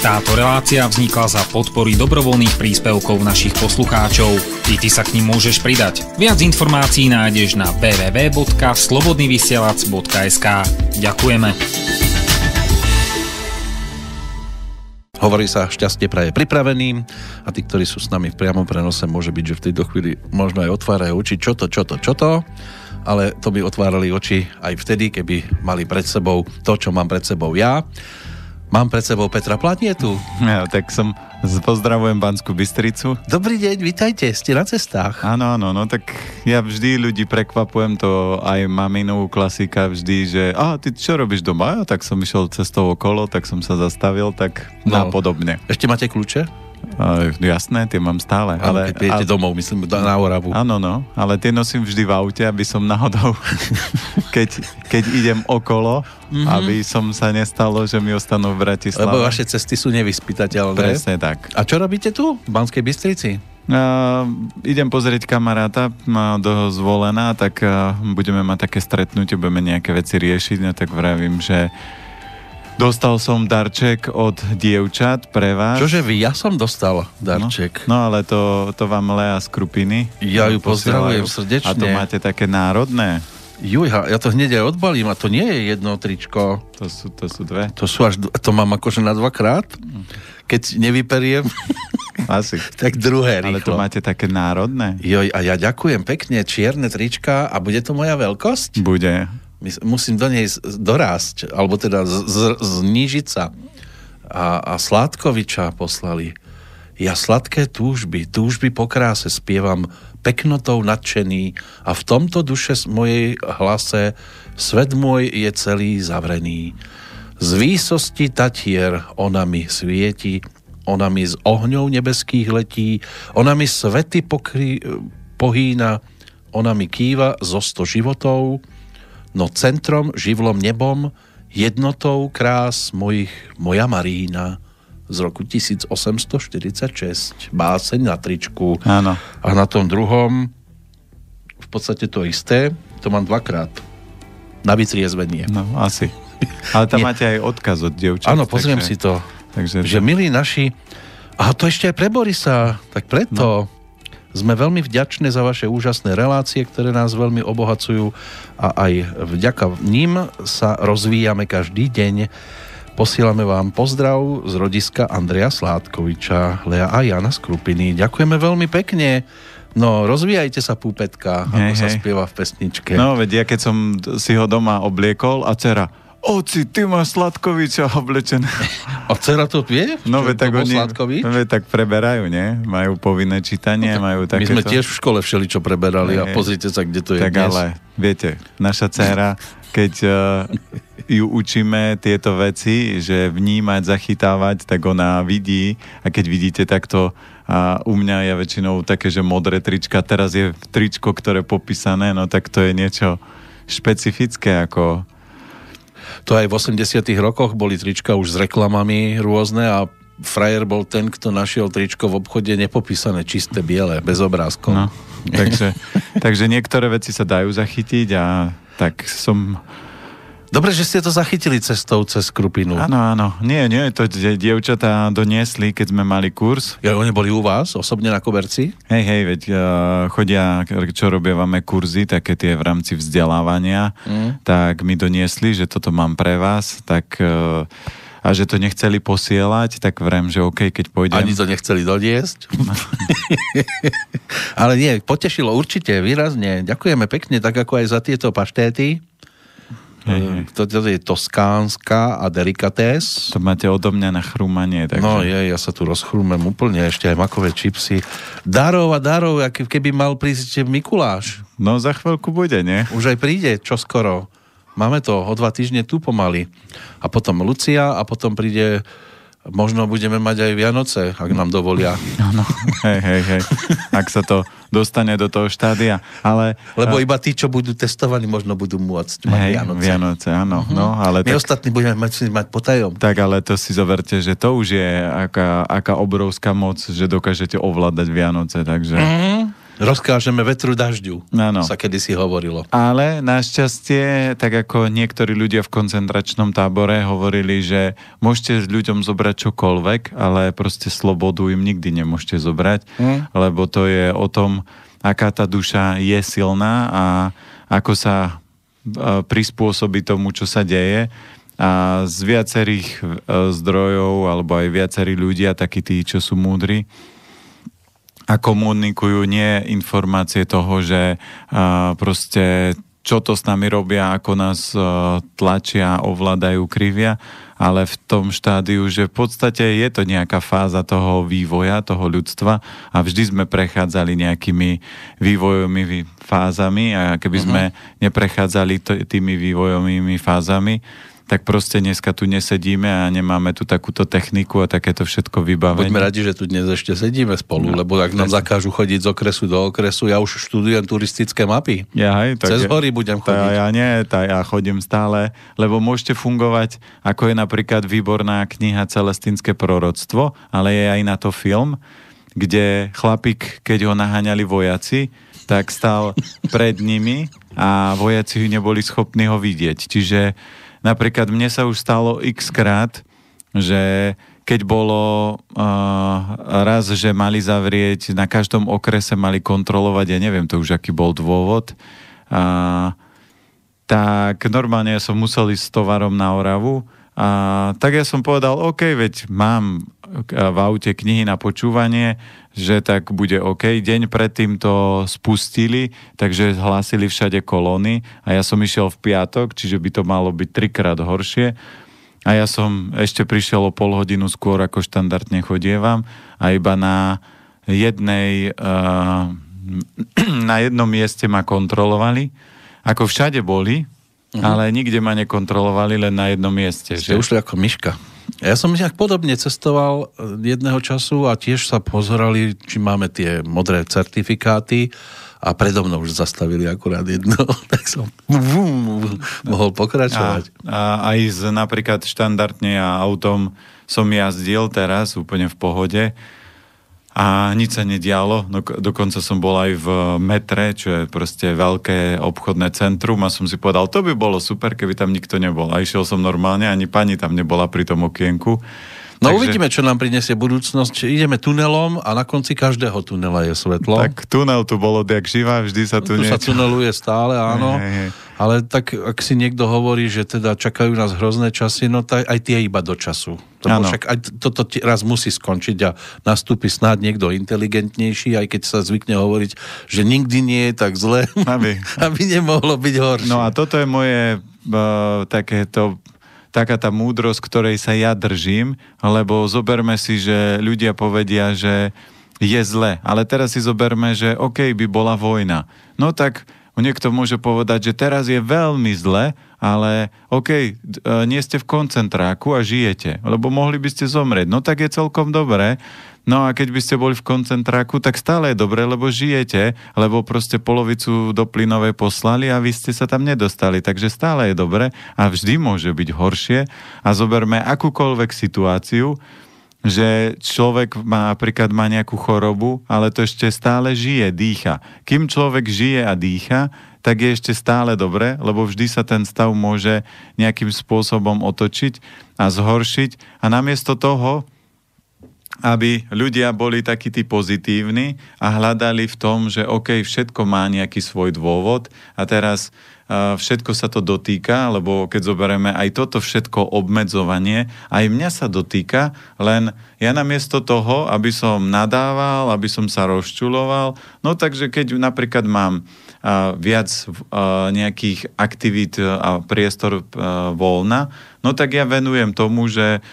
Táto relácia vznikla za podpory dobrovoľných príspevkov našich poslucháčov. I ty sa k nim môžeš pridať. Viac informácií nájdeš na www.slobodnyvysielac.sk. Ďakujeme. Hovorí sa, šťastie praje pripraveným, a tí, ktorí sú s nami v priamom prenose, môže byť, že v tejto chvíli možno aj otvárajú oči, čo to, ale to by otvárali oči aj vtedy, keby mali pred sebou to, čo mám pred sebou ja. Mám pred sebou Petra Planietu. Ja, tak pozdravujem Banskú Bystricu. Dobrý deň, vitajte, ste na cestách. Áno, no tak ja vždy ľudí prekvapujem, to aj maminovú klasika vždy, že ty čo robíš doma? Ja, tak som išiel cestou okolo, tak som sa zastavil, tak podobne. Ešte máte kľúče? Jasné, tie mám stále. Ale keď pijete domov, myslím, na Oravu. Áno, ale tie nosím vždy v aute, aby som náhodou, keď idem okolo, aby som sa nestalo, že mi ostanú v Bratislave. Lebo vaše cesty sú nevyspytateľné. Presne tak. A čo robíte tu, v Banskej Bystrici? Idem pozrieť kamaráta do Zvolená, tak budeme mať také stretnutie, budeme nejaké veci riešiť, tak vravím, že dostal som darček od dievčat pre vás. Čože vy? Ja som dostal darček. No ale to vám Lea z Krupiny. Ja ju pozdravujem srdečne. A to máte také národné. Jujha, ja to hneď aj odbalím, a to nie je jedno tričko. To sú dve. To mám akože na dvakrát. Keď nevyperiem, asi. Tak druhé rýchlo. Ale to máte také národné. Joj, a ja ďakujem pekne, čierne trička, a bude to moja veľkosť? Bude. Musím do nej dorásť, alebo teda znížiť sa. A Sládkoviča poslali. Ja sladké túžby po kráse spievam peknotou nadšený, a v tomto duše mojej hlase svet môj je celý zavrený. Z výsosti Tatier ona mi svieti, ona mi z ohňov nebeských letí, ona mi svety pohýna, ona mi kýva zo 100 životov, no centrom, živlom nebom, jednotou krás moja Marína z roku 1846. Báseň na tričku. Áno. A na tom druhom v podstate to isté, to mám dvakrát. Na vytriezvenie. No, asi. Ale tam máte aj odkaz od dievčat. Áno, pozriem si to. Takže... Že milí naši... A to ešte aj pre Borisa, tak preto... Sme veľmi vďační za vaše úžasné relácie, ktoré nás veľmi obohacujú, a aj vďaka ním sa rozvíjame každý deň. Posílame vám pozdrav z rodiska Andreja Sládkoviča, Lea a Jana z Krupiny. Ďakujeme veľmi pekne. No, rozvíjajte sa, púpetka, ako sa spieva v pesničke. No, veď ja keď som si ho doma obliekol a dcera: Oci, ty máš Sládkoviča oblečené. A dcera to vie? No, veď tak oni tak preberajú, nie? Majú povinné čítanie, majú takéto. My sme tiež v škole všeličo preberali, a pozrite sa, kde to je tak dnes. Ale, viete, naša dcera, keď ju učíme tieto veci, že vnímať, zachytávať, tak ona vidí, a keď vidíte takto, a u mňa je väčšinou také, že modré trička, teraz je tričko, ktoré je popísané, no tak to je niečo špecifické, ako... To aj v 80 rokoch boli trička už s reklamami rôzne, a frajer bol ten, kto našiel tričko v obchode nepopísané, čisté, biele, bez obrázkov. No, takže niektoré veci sa dajú zachytiť, a tak som... Dobre, že ste to zachytili cestou cez Krupinu. Áno. Nie, to dievčatá doniesli, keď sme mali kurz. Ja, oni boli u vás, osobne na koberci? Hej, veď chodia, čo robievame kurzy, také tie v rámci vzdelávania, tak mi doniesli, že toto mám pre vás, tak... A že to nechceli posielať, tak vrem, že OK, keď pôjdem... Ani to nechceli doniesť. Ale nie, potešilo určite, výrazne. Ďakujeme pekne, tak ako aj za tieto paštéty. Toto je toskánska a delikatés. To máte odo mňa na chrúmanie. Takže... No ja sa tu rozchrúmem úplne, ešte aj makové čipsy. Darov, keby mal prísť Mikuláš. No za chvíľku bude, nie? Už aj príde, čoskoro. Máme to o 2 týždne tu pomaly. A potom Lucia, a potom príde... Možno budeme mať aj Vianoce, ak nám dovolia. No, hej. Ak sa to dostane do toho štádia. Ale, lebo iba tí, čo budú testovaní, možno budú môcť mať Vianoce, áno. No, ale my ostatní budeme mať potajom. Tak, ale to si zoberte, že to už je aká obrovská moc, že dokážete ovládať Vianoce, takže... Rozkážeme vetru dažďu, Áno. sa kedysi hovorilo. Ale našťastie, tak ako niektorí ľudia v koncentračnom tábore hovorili, že môžete s ľuďom zobrať čokoľvek, ale proste slobodu im nikdy nemôžete zobrať, lebo to je o tom, aká tá duša je silná a ako sa prispôsobí tomu, čo sa deje. A z viacerých zdrojov, alebo aj viacerí ľudia, takí tí, čo sú múdri, a komunikujú nie informácie toho, že proste čo to s nami robia, ako nás tlačia, ovládajú, krivia, ale v tom štádiu, že v podstate je to nejaká fáza toho vývoja, toho ľudstva a vždy sme prechádzali nejakými vývojovými fázami a keby sme neprechádzali tými vývojovými fázami, tak proste dneska tu nesedíme a nemáme tu takúto techniku a takéto všetko vybavenie. Buďme radi, že tu dnes ešte sedíme spolu, lebo ak nám zakážu chodiť z okresu do okresu, ja už študujem turistické mapy. Cez hory budem chodiť. Ja chodím stále, lebo môžete fungovať, ako je napríklad výborná kniha Celestínske proroctvo, ale je aj na to film, kde chlapík, keď ho naháňali vojaci, tak stal pred nimi a vojaci neboli schopní ho vidieť. Čiže napríklad mne sa už stalo x-krát, že keď bolo raz, že mali zavrieť, na každom okrese mali kontrolovať, ja neviem to už aký bol dôvod, tak normálne ja som musel ísť s tovarom na Oravu a tak ja som povedal, OK, veď mám v aute knihy na počúvanie, že tak bude OK. Deň predtým to spustili, takže hlásili všade kolóny a ja som išiel v piatok, čiže by to malo byť 3-krát horšie. A ja som ešte prišiel o pol hodinu skôr, ako štandardne chodievam a iba na jednom mieste ma kontrolovali. Ako všade boli, ale nikde ma nekontrolovali, len na jednom mieste. Ste ušli ako myška. Ja som nejak podobne cestoval jedného času a tiež sa pozerali, či máme tie modré certifikáty a predo mnou už zastavili akurát jedno, tak som mohol pokračovať. A aj napríklad štandardne autom som jazdil teraz úplne v pohode a nič sa nedialo. Dokonca som bol aj v metre, čo je proste veľké obchodné centrum a som si povedal, to by bolo super, keby tam nikto nebol. A išiel som normálne, ani pani tam nebola pri tom okienku. No uvidíme, čo nám prinesie budúcnosť. Ideme tunelom a na konci každého tunela je svetlo. Tak tunel tu bolo odjak živa, vždy sa tu sa tuneluje stále, áno. Ale tak, ak si niekto hovorí, že teda čakajú nás hrozné časy, no tak aj tie iba do času. Však aj toto raz musí skončiť a nastúpi snáď niekto inteligentnejší, aj keď sa zvykne hovoriť, že nikdy nie je tak zle, aby nemohlo byť horšie. No a toto je moje taká tá múdrosť, ktorej sa ja držím, lebo zoberme si, že ľudia povedia, že je zle, ale teraz si zoberme, že OK, by bola vojna. No tak niekto môže povedať, že teraz je veľmi zle, ale OK, nie ste v koncentráku a žijete, lebo mohli by ste zomrieť. No tak je celkom dobré. No a keď by ste boli v koncentráku, tak stále je dobré, lebo žijete, lebo proste polovicu do plynovej poslali a vy ste sa tam nedostali. Takže stále je dobré a vždy môže byť horšie. A zoberme akúkoľvek situáciu, že človek napríklad má nejakú chorobu, ale to ešte stále žije, dýcha. Kým človek žije a dýcha, tak je ešte stále dobre, lebo vždy sa ten stav môže nejakým spôsobom otočiť a zhoršiť. A namiesto toho, aby ľudia boli takí tí pozitívni a hľadali v tom, že OK, všetko má nejaký svoj dôvod a teraz všetko sa to dotýka, lebo keď zoberieme aj toto všetko obmedzovanie, aj mňa sa dotýka, len ja namiesto toho, aby som nadával, aby som sa rozčuloval, no takže keď napríklad mám viac nejakých aktivít a priestor voľna, no tak ja venujem tomu, že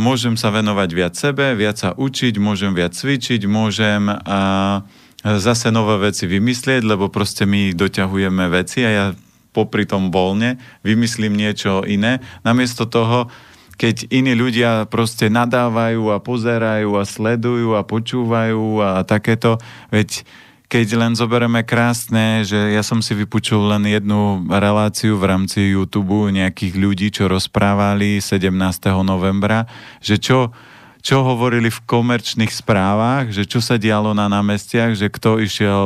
môžem sa venovať viac sebe, viac sa učiť, môžem viac cvičiť, môžem zase nové veci vymyslieť, lebo proste my doťahujeme veci a ja popri tom voľne vymyslím niečo iné. Namiesto toho, keď iní ľudia proste nadávajú a pozerajú a sledujú a počúvajú a takéto, veď keď len zoberieme krásne, že ja som si vypočul len jednu reláciu v rámci YouTube nejakých ľudí, čo rozprávali 17. novembra, že čo čo hovorili v komerčných správach, že čo sa dialo na námestiach, že kto išiel,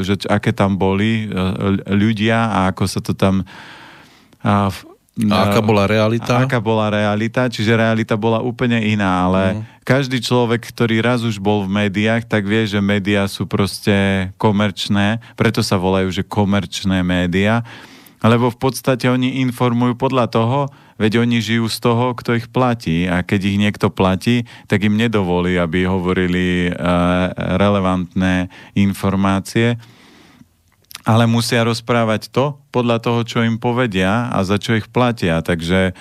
že aké tam boli ľudia a ako sa to tam... A aká bola realita? Aká bola realita, čiže realita bola úplne iná, ale každý človek, ktorý raz už bol v médiách, tak vie, že médiá sú proste komerčné, preto sa volajú, že komerčné médiá, lebo v podstate oni informujú podľa toho, veď oni žijú z toho, kto ich platí a keď ich niekto platí, tak im nedovolí, aby hovorili relevantné informácie, ale musia rozprávať to podľa toho, čo im povedia a za čo ich platia, takže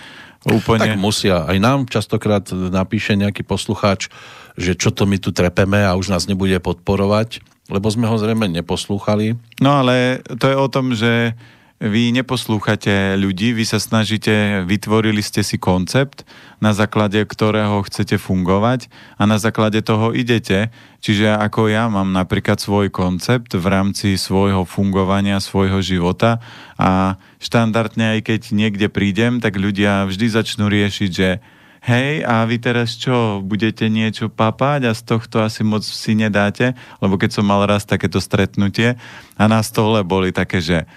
úplne... Tak musia. Aj nám častokrát napíše nejaký poslucháč, že čo to my tu trepeme a už nás nebude podporovať, lebo sme ho zrejme neposlúchali. No ale to je o tom, že vy neposlúchate ľudí, vy sa snažíte, vytvorili ste si koncept, na základe ktorého chcete fungovať a na základe toho idete. Čiže ako ja mám napríklad svoj koncept v rámci svojho fungovania, svojho života a štandardne aj keď niekde prídem, tak ľudia vždy začnú riešiť, že hej, a vy teraz čo, budete niečo papať a z tohto asi moc si nedáte? Lebo keď som mal raz takéto stretnutie a na stole boli také, že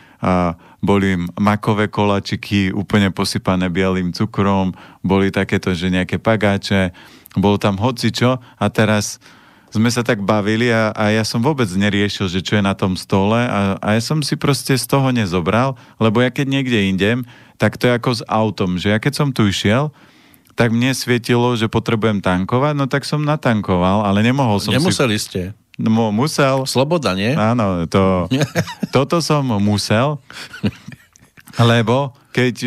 boli makové koláčiky úplne posypané bielým cukrom, boli takéto, že nejaké pagáče, bolo tam hocičo a teraz sme sa tak bavili a ja som vôbec neriešil, že čo je na tom stole a ja som si proste z toho nezobral, lebo ja keď niekde idem, tak to je ako s autom, že ja keď som tu išiel, tak mne svietilo, že potrebujem tankovať, no tak som natankoval, ale nemohol som Nemuseli ste. No, musel. Sloboda, nie? Áno, toto som musel, lebo keď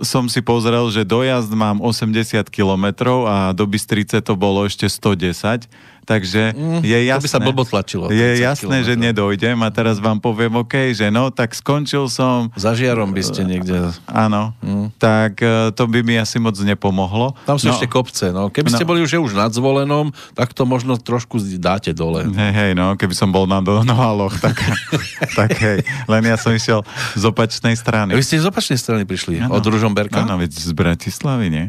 som si pozrel, že dojazd mám 80 kilometrov a do Bystrice to bolo ešte 110, takže je jasné, to by sa blbo tlačilo. Je jasné, že nedojdem a teraz vám poviem, OK, že no, tak skončil som... Za Žiarom by ste niekde... Áno, tak to by mi asi moc nepomohlo. Tam sú ešte kopce, no. Keby ste boli už nad Zvolenom, tak to možno trošku dáte dole. Hej, no, keby som bol na Nohaloch, tak hej. Len ja som išiel z opačnej strany. Vy ste z opačnej strany prišli? Ano. Od Ružomberka? Áno, veď z Bratislavy, nie?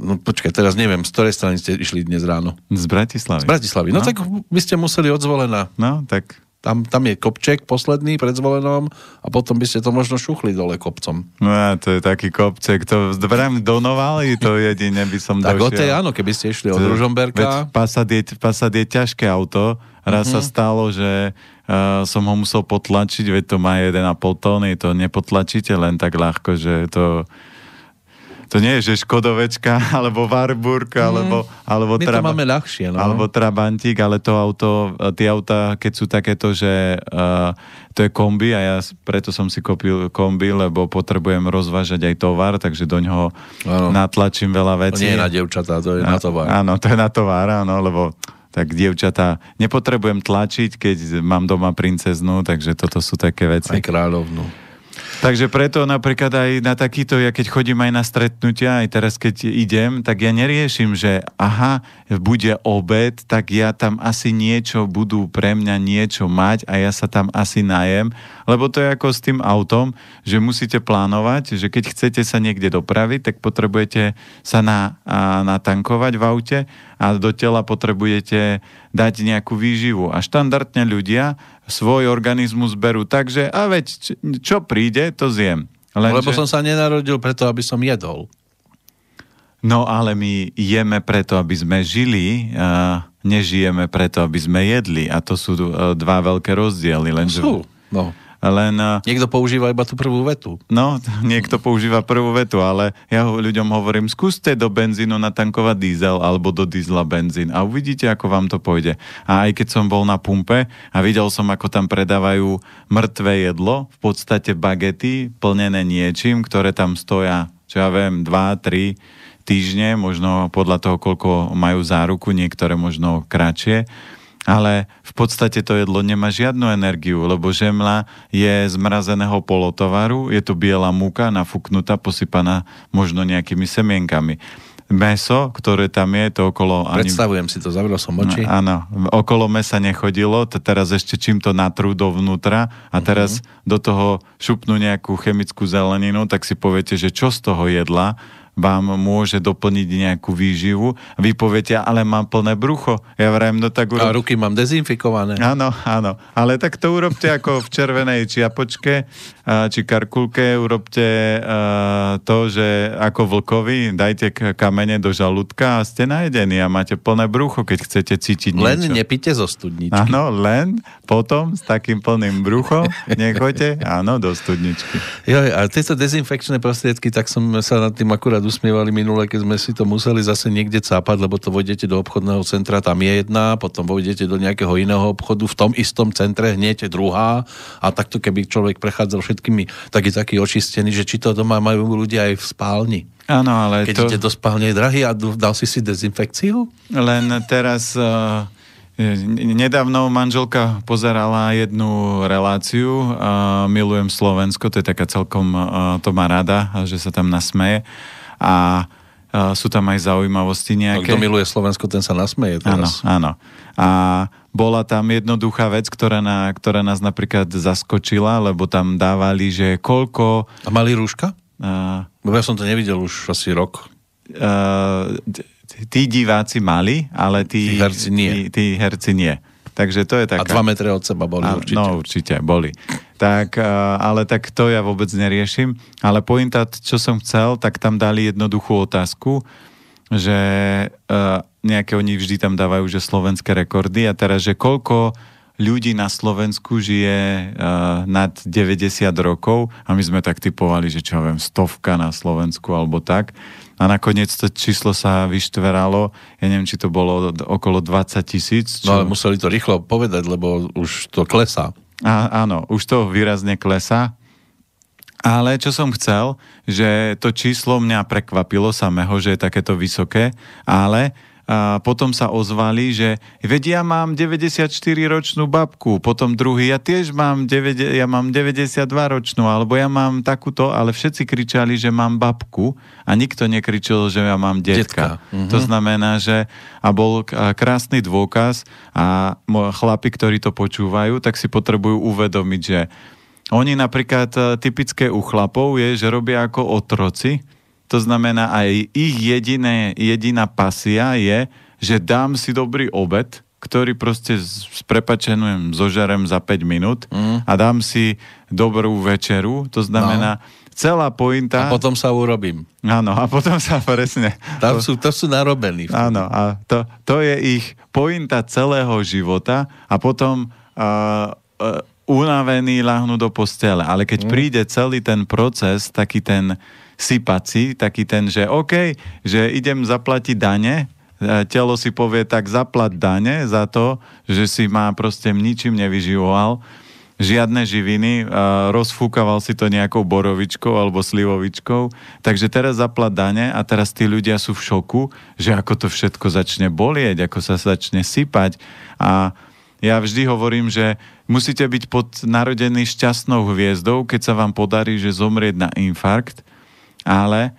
No počkaj, teraz neviem, z ktorej strany ste išli dnes ráno? Z Bratislavy. Z Bratislavy. No tak by ste museli od Zvolena. No, tak... Tam je kopček posledný pred Zvolenom a potom by ste to možno šuchli dole kopcom. No a to je taký kopček, to do Novaly, to jedine by som tak došiel. Tak o tej áno, keby ste išli od Ružomberka. Passat je ťažké auto. Raz sa stalo, že som ho musel potlačiť, veď to má 1,5 tóny, to nepotlačíte len tak ľahko, že to nie je, že Škodovečka, alebo Warburg, alebo my to máme ľahšie, no. Alebo Trabantík, ale to auto, tie auta, keď sú takéto, že to je kombi a ja preto som si kúpil kombi, lebo potrebujem rozvážať aj tovar, takže do ňoho natlačím veľa vecí. To nie je na dievčatá, to je na tovar. Áno, to je na tovar, áno, lebo tak dievčatá nepotrebujem tlačiť, keď mám doma princeznú, takže toto sú také veci. Aj kráľovnú. Takže preto napríklad aj na takýto, ja keď chodím aj na stretnutia, aj teraz keď idem, tak ja neriešim, že aha, bude obed, tak ja tam asi niečo budú pre mňa niečo mať a ja sa tam asi najem, lebo to je ako s tým autom, že musíte plánovať, že keď chcete sa niekde dopraviť, tak potrebujete sa natankovať v aute a do tela potrebujete dať nejakú výživu. A štandardne ľudia svoj organizmus berú tak, že a veď čo príde, to zjem. Lebo som sa nenarodil preto, aby som jedol. No ale my jeme preto, aby sme žili, nežijeme preto, aby sme jedli. A to sú dva veľké rozdiely. Niekto používa iba tú prvú vetu. No, niekto používa prvú vetu, ale ja ľuďom hovorím, skúste do benzínu natankovať diesel alebo do diesla benzín a uvidíte, ako vám to pôjde. A aj keď som bol na pumpe a videl som, ako tam predávajú mŕtve jedlo, v podstate bagety plnené niečím, ktoré tam stoja, čo ja viem, 2-3 týždne, možno podľa toho, koľko majú záruku, niektoré možno kratšie. Ale v podstate to jedlo nemá žiadnu energiu, lebo žemľa je zmrazeného polotovaru, je to biela múka nafúknutá, posypaná možno nejakými semienkami. Mäso, ktoré tam je, to okolo... Predstavujem si to, zavrel som oči. Áno, okolo mäsa nechodilo, teraz ešte čím to natrú dovnútra a teraz do toho šupnú nejakú chemickú zeleninu, tak si poviete, že čo z toho jedla vám môže doplniť nejakú výživu. Vy poviete, ale mám plné brucho. Ja vrajím, no tak A ruky mám dezinfikované. Áno. Ale tak to urobte ako v červenej čiapočke či karkulke, urobte to, že ako vlkovi dajte kamene do žalúdka a ste najedení a máte plné brucho, keď chcete cítiť niečo. Len nepite zo studničky. Áno, len potom s takým plným bruchom nechoďte, áno, do studničky. Jo, a tieto dezinfekčné prostriedky, tak som sa nad tým akurát usmievali minule, keď sme si to museli zase niekde cápať, lebo to vojdete do obchodného centra, tam je jedna, potom vojdete do nejakého iného obchodu, v tom istom centre hneď druhá a takto keby človek prechádzal všetkými taký očistený, že či to doma majú ľudia aj v spálni. Áno, ale keď ide do spálne je drahý a dal si dezinfekciu? Len teraz nedávno manželka pozerala jednu reláciu Milujem Slovensko, to je taká celkom, to má rada, že sa tam nasmeje a sú tam aj zaujímavosti nejaké. Kto miluje Slovensko, ten sa nasmeje teraz. Áno. A bola tam jednoduchá vec, ktorá nás napríklad zaskočila, lebo tam dávali, že koľko... A mali rúška? Bo ja som to nevidel už asi rok. Tí diváci mali, ale tí herci nie. Takže to je taká... A 2 metre od seba boli určite. No určite, boli. Tak, ale tak to ja vôbec neriešim. Ale pointa, čo som chcel, tak tam dali jednoduchú otázku, že nejaké oni vždy tam dávajú, že slovenské rekordy a teraz, že koľko ľudí na Slovensku žije nad 90 rokov a my sme tak typovali, že čo viem, 100 na Slovensku alebo tak. A nakoniec to číslo sa vyštveralo, ja neviem, či to bolo okolo 20 000. No ale museli to rýchlo povedať, lebo už to klesá. Áno, už to výrazne klesá. Ale čo som chcel, že to číslo mňa prekvapilo samého, že je takéto vysoké, ale potom sa ozvali, že veď ja mám 94-ročnú babku, potom druhý, ja mám 92-ročnú, alebo ja mám takúto, ale všetci kričali, že mám babku a nikto nekričal, že ja mám detka. To znamená, že a bol krásny dôkaz a chlapi, ktorí to počúvajú, tak si potrebujú uvedomiť, že oni napríklad typické u chlapov je, že robia ako otroci. To znamená, aj ich jediná pasia je, že dám si dobrý obed, ktorý proste s prepáčením zožerem za 5 minút a dám si dobrú večeru. To znamená, celá pointa... A potom sa urobím. Áno, a potom sa presne... To sú narobení. Áno, a to je ich pointa celého života a potom... unavení ľahnú do postele. Ale keď príde celý ten proces, taký ten sypací, taký ten, že OK, že idem zaplatiť dane, telo si povie, tak zaplať dane za to, že si ma proste ničím nevyživoval, žiadne živiny, rozfúkaval si to nejakou borovičkou alebo slivovičkou, takže teraz zaplať dane a teraz tí ľudia sú v šoku, že ako to všetko začne bolieť, ako sa začne sypať a ja vždy hovorím, že musíte byť narodený šťastnou hviezdou, keď sa vám podarí, že zomrieť na infarkt, ale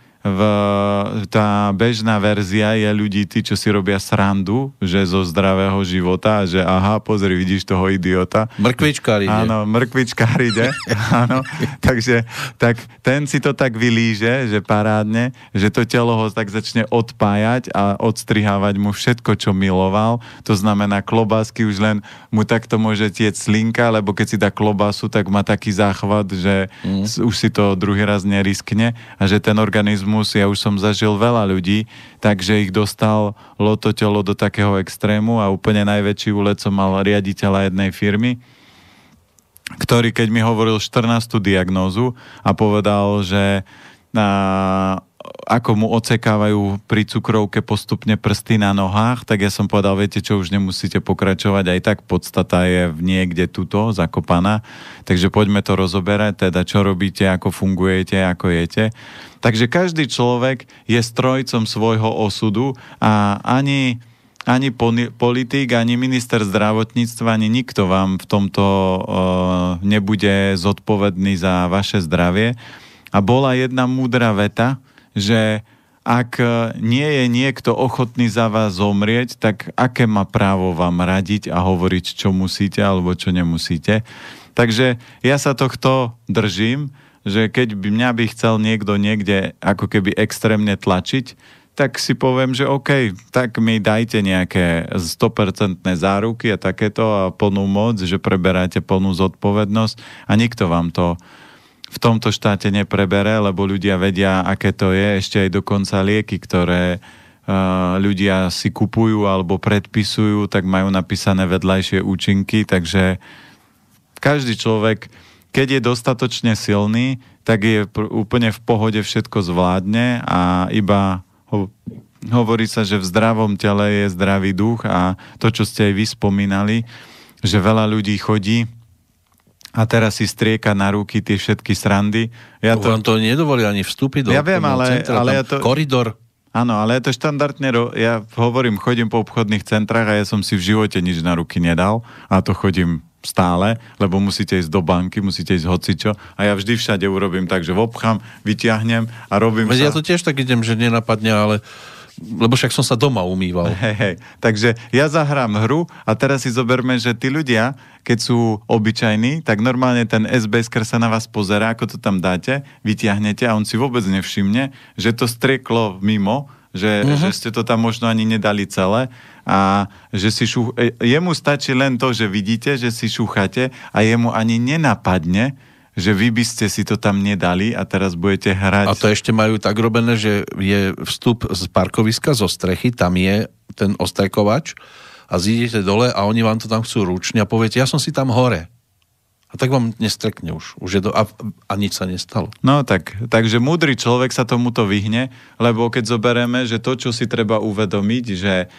tá bežná verzia je ľudí, tí, čo si robia srandu, že zo zdravého života, že aha, pozri, vidíš toho idiota. Mrkvičkár ide. Áno, mrkvičkár ide. Áno, takže tak ten si to tak vylíže, že parádne, že to telo ho tak začne odpájať a odstrihávať mu všetko, čo miloval. To znamená, klobásky už len mu takto môže tiec slinka, lebo keď si dá klobásu, tak má taký záchvat, že už si to druhý raz neriskne a že ten organizmus, ja už som zažil veľa ľudí, takže ich dostalo to telo do takého extrému a úplne najväčší úlet som mal riaditeľa jednej firmy, ktorý keď mi hovoril 14. diagnózu a povedal, že ako mu odsekávajú pri cukrovke postupne prsty na nohách, tak ja som povedal, viete čo, už nemusíte pokračovať, aj tak podstata je v niekde tuto zakopaná, takže poďme to rozoberať, teda čo robíte, ako fungujete, ako jete. Takže každý človek je strojcom svojho osudu a ani politik, ani minister zdravotníctva, ani nikto vám v tomto nebude zodpovedný za vaše zdravie. A bola jedna múdra veta, že ak nie je niekto ochotný za vás zomrieť, tak aké má právo vám radiť a hovoriť, čo musíte alebo čo nemusíte. Takže ja sa tohto držím že keď by mňa by chcel niekto niekde ako keby extrémne tlačiť, tak si poviem, že OK, tak mi dajte nejaké 100% záruky a takéto a plnú moc, že preberáte plnú zodpovednosť a nikto vám to v tomto štáte neprebere, lebo ľudia vedia, aké to je, ešte aj dokonca lieky, ktoré ľudia si kupujú alebo predpisujú, tak majú napísané vedľajšie účinky, takže každý človek, keď je dostatočne silný, tak je úplne v pohode, všetko zvládne a iba hovorí sa, že v zdravom tele je zdravý duch a to, čo ste aj vy spomínali, že veľa ľudí chodí a teraz si strieka na ruky tie všetky srandy. Vám to nedovolí ani vstúpiť do centra, ale ja to... koridor. Áno, ale ja to štandardne, ja hovorím, chodím po obchodných centrách a ja som si v živote nič na ruky nedal a to chodím stále, lebo musíte ísť do banky, musíte ísť hocičo a ja vždy všade urobím tak, že vopchám, vyťahnem a robím Ja to tiež tak idem, že nenapadne, ale lebo však som sa doma umýval. Hej. Takže ja zahrám hru a teraz si zoberme, že tí ľudia, keď sú obyčajní, tak normálne ten SBS-kar sa na vás pozerá, ako to tam dáte, vyťahnete a on si vôbec nevšimne, že to strieklo mimo, že ste to tam možno ani nedali celé a že si jemu stačí len to, že vidíte, že si šúchate a jemu ani nenapadne, že vy by ste si to tam nedali a teraz budete hrať. A to ešte majú tak robené, že je vstup z parkoviska, zo strechy, tam je ten ostrekovač a zídete dole a oni vám to tam chcú ručne a poviete, ja som si tam hore. A tak vám nestrekne už. Je to, a nič sa nestalo. No takže múdry človek sa tomuto vyhne, lebo keď zoberieme, že to, čo si treba uvedomiť, že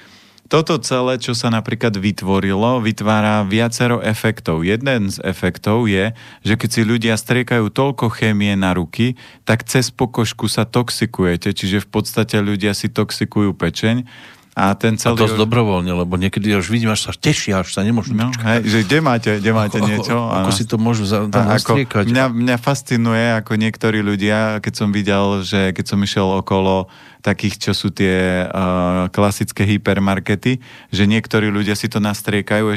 toto celé, čo sa napríklad vytvorilo, vytvára viacero efektov. Jeden z efektov je, že keď si ľudia striekajú toľko chémie na ruky, tak cez pokožku sa toxikujete, čiže v podstate ľudia si toxikujú pečeň. A ten celý... A to dobrovoľne, lebo niekedy už vidím, až sa tešia, až sa nemôžu počkať. Že kde máte niečo? Ako si to môžu nastriekať? Mňa fascinuje, ako niektorí ľudia, keď som videl, že keď som išiel okolo takých, čo sú tie klasické hypermarkety, že niektorí ľudia si to nastriekajú,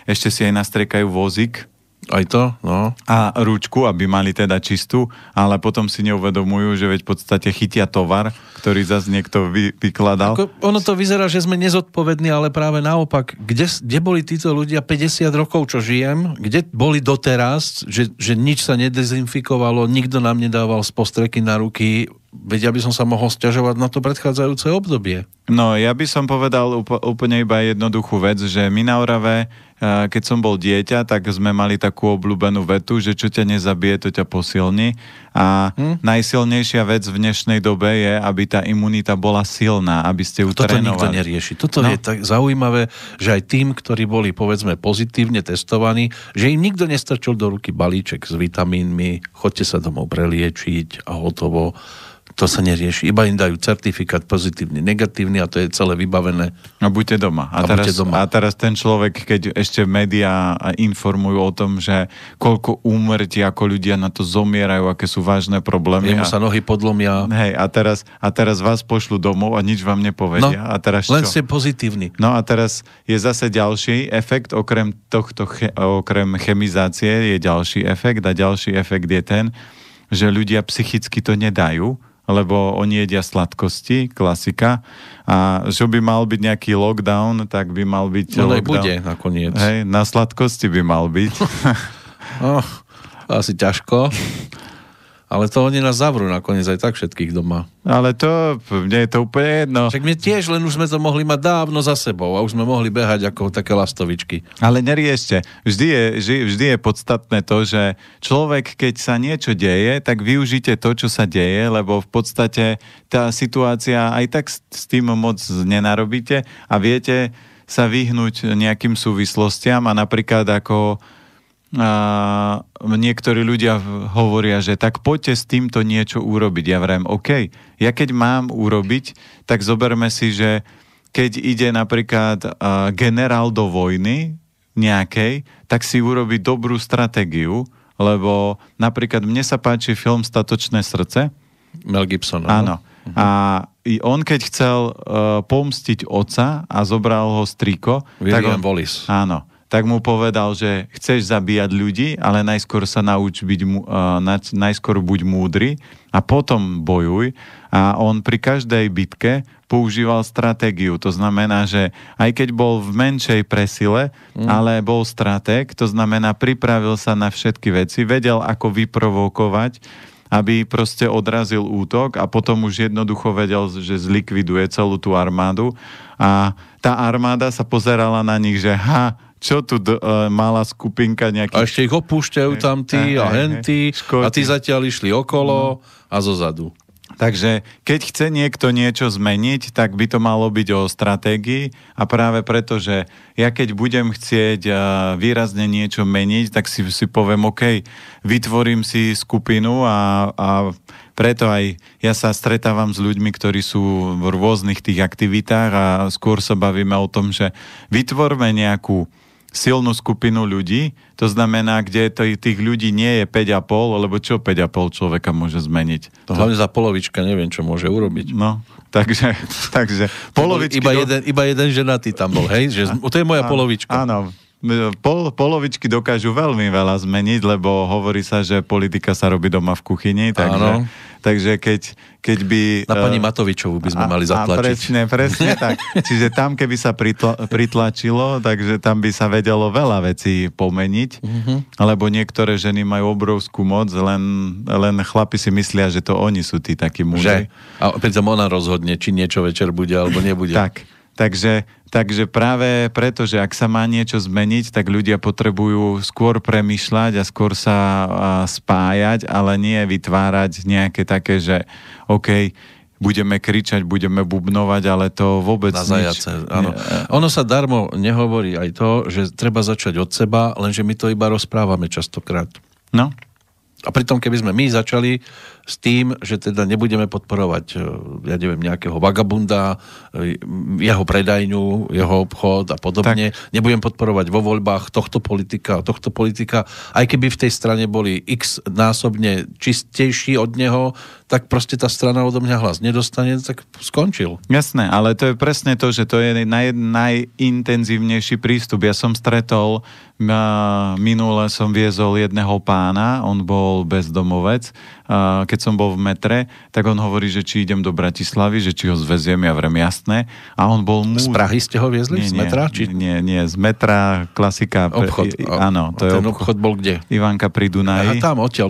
ešte si aj nastriekajú vozík. Aj to, no. A ručku, aby mali teda čistú, ale potom si neuvedomujú, že veď v podstate chytia tovar, ktorý zase niekto vykladal. Ono to vyzerá, že sme nezodpovední, ale práve naopak. Kde boli títo ľudia 50 rokov, čo žijem? Kde boli doteraz, že nič sa nedezinfikovalo, nikto nám nedával z postreky na ruky? Veď ja by som sa mohol sťažovať na to predchádzajúce obdobie. No, ja by som povedal úplne iba jednoduchú vec, že my na Orave, keď som bol dieťa, tak sme mali takú obľúbenú vetu, že čo ťa nezabije, to ťa posilní. A najsilnejšia vec v dnešnej dobe je, aby tá imunita bola silná, aby ste ju trénovali. Toto nikto nerieši. Toto je tak zaujímavé, že aj tým, ktorí boli, povedzme, pozitívne testovaní, že im nikto nestrčil do ruky balíček s vitamínmi, choďte sa domov preliečiť a hotovo. To sa nerieši. Iba im dajú certifikát pozitívny, negatívny a to je celé vybavené. A buďte doma. A teraz ten človek, keď ešte médiá informujú o tom, že koľko úmrtí, ako ľudia na to zomierajú, aké sú vážne problémy. Jemu sa nohy podlomia. Hej, a teraz vás pošlu domov a nič vám nepovedia. No, a teraz len ste pozitívni. No a teraz je zase ďalší efekt, okrem chemizácie je ďalší efekt a ďalší efekt je ten, že ľudia psychicky to nedajú, lebo oni jedia sladkosti, klasika, a že by mal byť nejaký lockdown, tak by mal byť lockdown. Bude nakoniec. Hej, na sladkosti by mal byť. Asi ťažko. Ale to oni nás zavrú nakoniec aj tak všetkých doma. Ale to, mne je to úplne jedno. Však my tiež, len už sme to mohli mať dávno za sebou a už sme mohli behať ako také lastovičky. Ale neriešte. Vždy je podstatné to, že človek, keď sa niečo deje, tak využite to, čo sa deje, lebo v podstate tá situácia aj tak s tým moc nenarobíte a viete sa vyhnúť nejakým súvislostiam a napríklad ako niektorí ľudia hovoria, že tak poďte s týmto niečo urobiť. Ja vrem, OK, ja keď mám urobiť, tak zoberme si, že keď ide napríklad generál do vojny nejakej, tak si urobi dobrú stratégiu, lebo napríklad mne sa páči film Statočné srdce. Mel Gibson. Áno. A on keď chcel pomstiť otca a zobral ho striko, William Wallace. Áno. tak mu povedal, že chceš zabíjať ľudí, ale najskôr sa nauč najskôr buď múdry a potom bojuj. A on pri každej bitke používal stratégiu. To znamená, že aj keď bol v menšej presile, ale bol stratég, to znamená, pripravil sa na všetky veci, vedel, ako vyprovokovať, aby proste odrazil útok a potom už jednoducho vedel, že zlikviduje celú tú armádu. A tá armáda sa pozerala na nich, že čo tu malá skupinka nejakých... A ešte ich opúšťajú tam tí a henty a tí zatiaľ išli okolo a zozadu. Takže keď chce niekto niečo zmeniť, tak by to malo byť o stratégii a práve preto, že ja keď budem chcieť výrazne niečo meniť, tak si poviem, OK, vytvorím si skupinu a preto aj ja sa stretávam s ľuďmi, ktorí sú v rôznych tých aktivitách a skôr sa bavíme o tom, že vytvorme nejakú silnú skupinu ľudí, to znamená, kde tých ľudí nie je 5,5, lebo čo 5,5 človeka môže zmeniť? Hlavne za polovička neviem, čo môže urobiť. No, takže polovičky... Iba jeden ženatý tam bol, hej? Že to je moja polovička. Áno, polovičky dokážu veľmi veľa zmeniť, lebo hovorí sa, že politika sa robí doma v kuchyni, takže keď by... Na pani Matovičovú by sme mali zatlačiť. Presne tak. Čiže tam, keby sa pritlačilo, takže tam by sa vedelo veľa vecí pomeniť, lebo niektoré ženy majú obrovskú moc, len chlapi si myslia, že to oni sú tí takí múdri. A pritom ona rozhodne, či niečo večer bude, alebo nebude. Tak. Takže práve preto, že ak sa má niečo zmeniť, tak ľudia potrebujú skôr premýšľať a skôr sa spájať, ale nie vytvárať nejaké také, že OK, budeme kričať, budeme bubnovať, ale to vôbec na zajace, áno. Ono sa darmo nehovorí aj to, že treba začať od seba, lenže my to iba rozprávame častokrát. No. A pritom, keby sme my začali s tým, že teda nebudeme podporovať, ja neviem, nejakého vagabunda, jeho predajňu, jeho obchod a podobne, nebudem podporovať vo voľbách tohto politika, aj keby v tej strane boli x násobne čistejší od neho, tak proste tá strana odo mňa hlas nedostane, tak skončil. Jasné, ale to je presne to, že to je najintenzívnejší prístup. Ja som stretol, minule som viezol jedného pána, on bol bezdomovec, keď som bol v metre, tak on hovorí, že či idem do Bratislavy, že či ho zveziem, ja vrem jasné. A on bol Z Prahy ste ho viezli? Z metra? Nie, z metra, klasika. Obchod. Áno, to je obchod bol kde? Ivanka pri Dunaji. A tam odtiaľ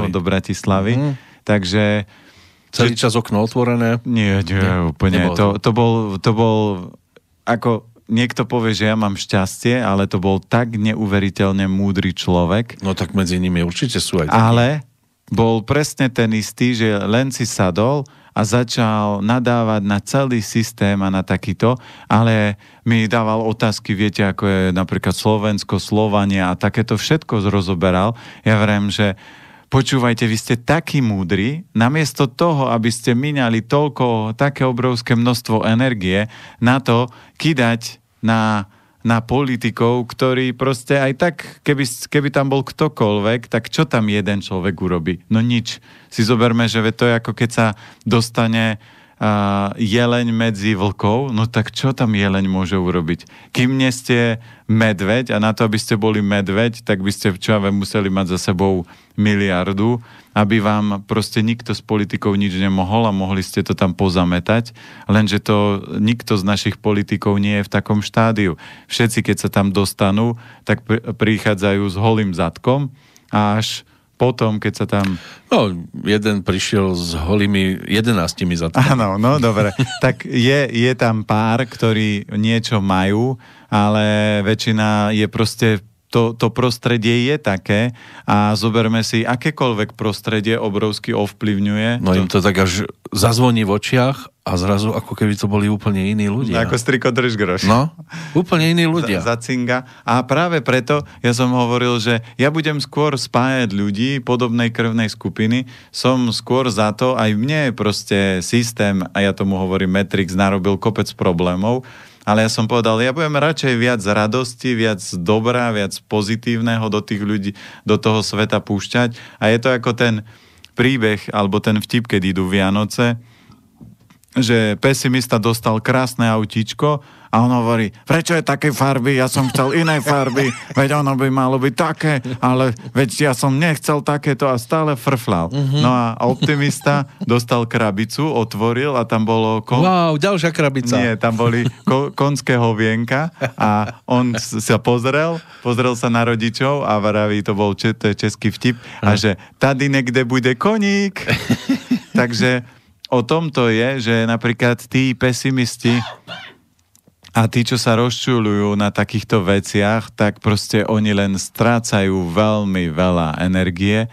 do Bratislavy. Takže... Celý čas okno otvorené? Nie, úplne. To bol ako... Niekto povie, že ja mám šťastie, ale to bol tak neuveriteľne múdry človek. No tak medzi nimi určite sú aj takí. Ale bol presne ten istý, že len si sadol a začal nadávať na celý systém a na takýto, ale mi dával otázky, viete, ako je napríklad Slovensko, Slovania a takéto všetko rozoberal. Ja vrem, že počúvajte, vy ste takí múdri, namiesto toho, aby ste míňali také obrovské množstvo energie na to, kydať na politikov, ktorí proste aj tak, keby tam bol ktokoľvek, tak čo tam jeden človek urobí? No nič. Si zoberme, že to je ako keď sa dostane jeleň medzi vlkov, no tak čo tam jeleň môže urobiť? Kým nie ste medveď a na to, aby ste boli medveď, tak by ste museli mať za sebou miliardu, aby vám proste nikto z politikov nič nemohol a mohli ste to tam pozametať, lenže to nikto z našich politikov nie je v takom štádiu. Všetci, keď sa tam dostanú, tak prichádzajú s holým zadkom a až potom, keď sa tam... No, jeden prišiel s holými 11 zadkami. Áno, no dobre. Tak je tam pár, ktorí niečo majú, ale väčšina je proste... To prostredie je také a zoberme si, akékoľvek prostredie obrovsky ovplyvňuje. No im to tak až zazvoní v očiach a zrazu ako keby to boli úplne iní ľudia. Ako striko drž groš. No, úplne iní ľudia. Zacinga. A práve preto ja som hovoril, že ja budem skôr spájať ľudí podobnej krvnej skupiny. Som skôr za to, aj mne proste systém, a ja tomu hovorím Matrix, narobil kopec problémov, ale ja som povedal, ja budem radšej viac radosti, viac dobra, viac pozitívneho do tých ľudí, do toho sveta púšťať. A je to ako ten príbeh, alebo ten vtip, keď idú Vianoce že pesimista dostal krásne autíčko a on hovorí, prečo je také farby, ja som chcel iné farby, veď ono by malo byť také, ale veď ja som nechcel takéto a stále frflal. No a optimista dostal krabicu, otvoril a tam bolo... Wow, ďalšia krabica. Nie, tam boli konské hovienka a on sa pozrel sa na rodičov a vraví, to bol to je český vtip, a že tady niekde bude koník. Takže o tomto je, že napríklad tí pesimisti a tí, čo sa rozčuľujú na takýchto veciach, tak proste oni len strácajú veľmi veľa energie.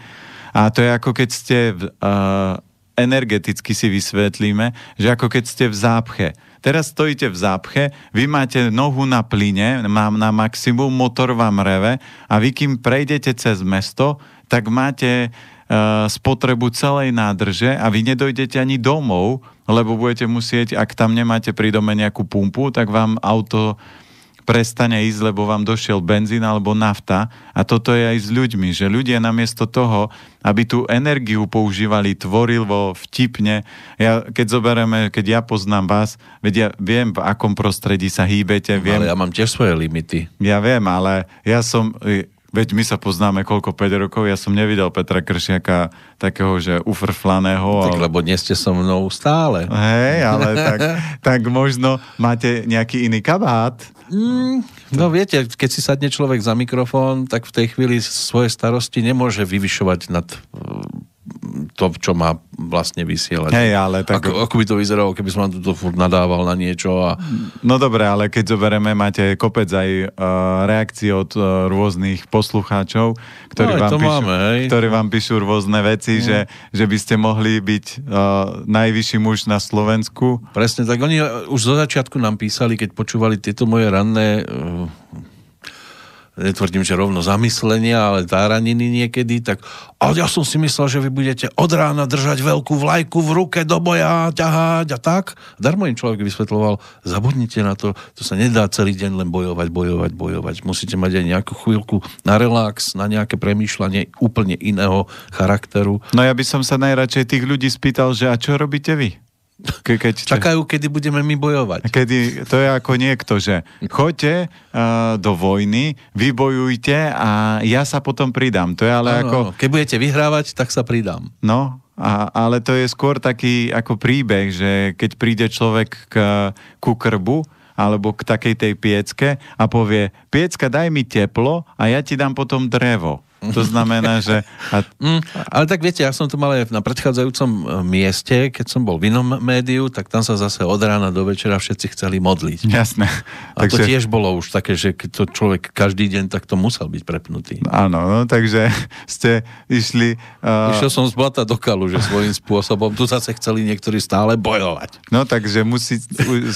A to je ako keď ste energeticky si vysvetlíme, že ako keď ste v zápche. Teraz stojíte v zápche, vy máte nohu na plyne, mám na maximum, motor vám reve a vy kým prejdete cez mesto, tak máte spotrebu celej nádrže a vy nedojdete ani domov, lebo budete musieť, ak tam nemáte pri dome nejakú pumpu, tak vám auto prestane ísť, lebo vám došiel benzín alebo nafta. A toto je aj s ľuďmi, že ľudia namiesto toho, aby tú energiu používali tvorivo, vtipne. Keď ja poznám vás, veď ja viem, v akom prostredí sa hýbete. Viem, ale ja mám tiež svoje limity. Ja viem, ale ja som... Veď my sa poznáme koľko, 5 rokov, ja som nevidel Petra Kršiaka takého, že ufrflaného. Tak lebo nie ste so mnou stále. Hej, ale tak možno máte nejaký iný kabát. No viete, keď si sadne človek za mikrofón, tak v tej chvíli svoje starosti nemôže vyvyšovať nad to, čo má vlastne vysielať. Hej, ale tak... Ako by to vyzeralo, keby som vám to furt nadával na niečo a... No dobre, ale keď zoberieme, máte kopec aj reakcií od rôznych poslucháčov, ktorí vám píšu rôzne veci, že by ste mohli byť najvyšší muž na Slovensku. Presne, tak oni už zo začiatku nám písali, keď počúvali tieto moje ranné... netvrdím, že rovno zamyslenia, ale táraniny niekedy, tak ale ja som si myslel, že vy budete od rána držať veľkú vlajku v ruke do boja, ťahať a tak. Darmo im človek vysvetľoval, zabudnite na to, to sa nedá celý deň len bojovať. Musíte mať aj nejakú chvíľku na relax, na nejaké premýšľanie úplne iného charakteru. No ja by som sa najradšej tých ľudí spýtal, že a čo robíte vy? Čakajú, kedy budeme my bojovať. To je ako niekto, že choďte do vojny, vybojujte a ja sa potom pridám. To je ale ako... Keď budete vyhrávať, tak sa pridám. No, ale to je skôr taký ako príbeh, že keď príde človek ku krbu alebo k takej tej piecke a povie, piecka, daj mi teplo a ja ti dám potom drevo. To znamená, že... Ale tak viete, ja som to mal aj na predchádzajúcom mieste, keď som bol v inom médiu, tak tam sa zase od rána do večera všetci chceli modliť. Jasné. A to tiež bolo už také, že keď to človek každý deň, tak to musel byť prepnutý. Áno, no, takže ste išli... Išiel som z blata do kalu, že svojím spôsobom. Tu zase chceli niektorí stále bojovať. No, takže musí...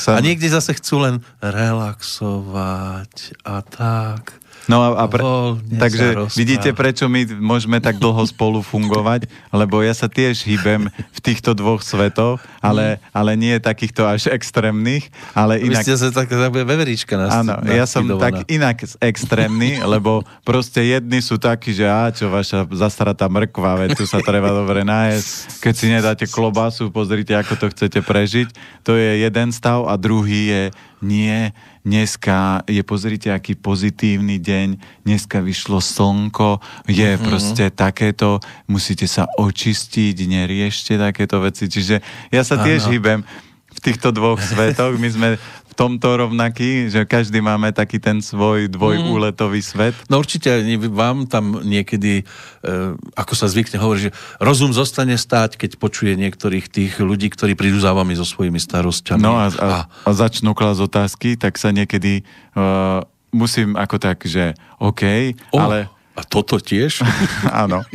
A niekde zase chcú len relaxovať a tak... No takže vidíte, prečo my môžeme tak dlho spolu fungovať, lebo ja sa tiež hýbem v týchto dvoch svetoch, ale nie takýchto až extrémnych, ale inak... Vy ste sa tak veverička Áno, ja som tak inak extrémny, lebo proste jedni sú takí, že čo vaša zasratá mrkva, veď tu sa treba dobre nájsť, keď si nedáte klobásu, pozrite, ako to chcete prežiť, to je jeden stav a druhý je nie, dneska je, pozrite, aký pozitívny deň, dneska vyšlo slnko, je proste takéto, musíte sa očistiť, neriešte takéto veci, čiže ja sa tiež hýbem v týchto dvoch svetoch, my sme v tomto rovnaký, že každý máme taký ten svoj dvojúletový svet. No určite vám tam niekedy, ako sa zvykne hovoriť, že rozum zostane stáť, keď počuje niektorých tých ľudí, ktorí prídu za vami so svojimi starosťami. No a začnú klásť otázky, tak sa niekedy musím ako tak, že OK, ale... A toto tiež? Áno.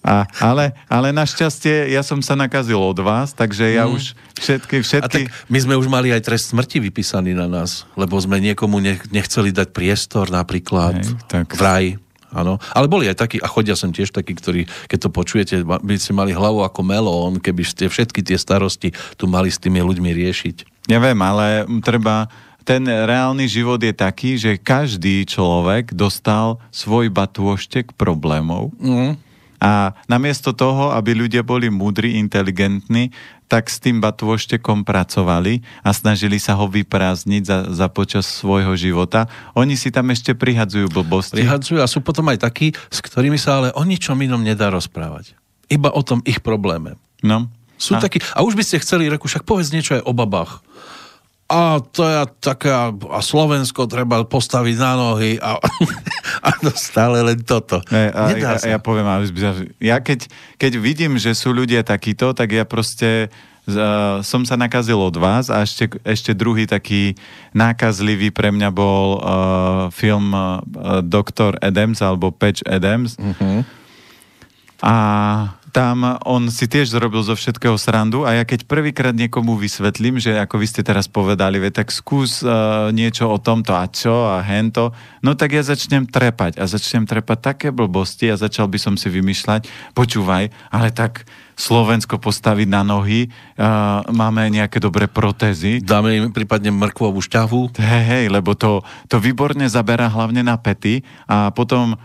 Ale našťastie ja som sa nakazil od vás, takže ja už všetky... A tak my sme už mali aj trest smrti vypísaný na nás, lebo sme niekomu nechceli dať priestor napríklad v raji. Áno. Ale boli aj takí, a chodia sem tiež takí, ktorí, keď to počujete, by ste mali hlavu ako melón, keby ste všetky tie starosti tu mali s tými ľuďmi riešiť. Ja viem, ale treba... Ten reálny život je taký, že každý človek dostal svoj batôštek problémov a A namiesto toho, aby ľudia boli múdri, inteligentní, tak s tým batôštekom pracovali a snažili sa ho vyprázdniť za počas svojho života. Oni si tam ešte prihadzujú blbosti. Prihadzujú a sú potom aj takí, s ktorými sa ale o ničom inom nedá rozprávať. Iba o tom ich probléme. No. Sú takí, a už by ste chceli, reku, však povedz niečo aj o babách. A to je taká, a Slovensko treba postaviť na nohy a to stále len toto. Ja poviem, ja keď vidím, že sú ľudia takíto, tak ja proste som sa nakazil od vás a ešte druhý taký nákazlivý pre mňa bol film Dr. Adams alebo Patch Adams. A tam on si tiež zrobil zo všetkého srandu a ja keď prvýkrát niekomu vysvetlím, že ako vy ste teraz povedali, tak skús niečo o tomto a čo a hento, no tak ja začnem trepať také blbosti a začal by som si vymýšľať, počúvaj, ale tak Slovensko postaviť na nohy, máme nejaké dobré protézy. Dáme im prípadne mrkvovú šťavu. Hej, lebo to výborne zaberá hlavne na pety a potom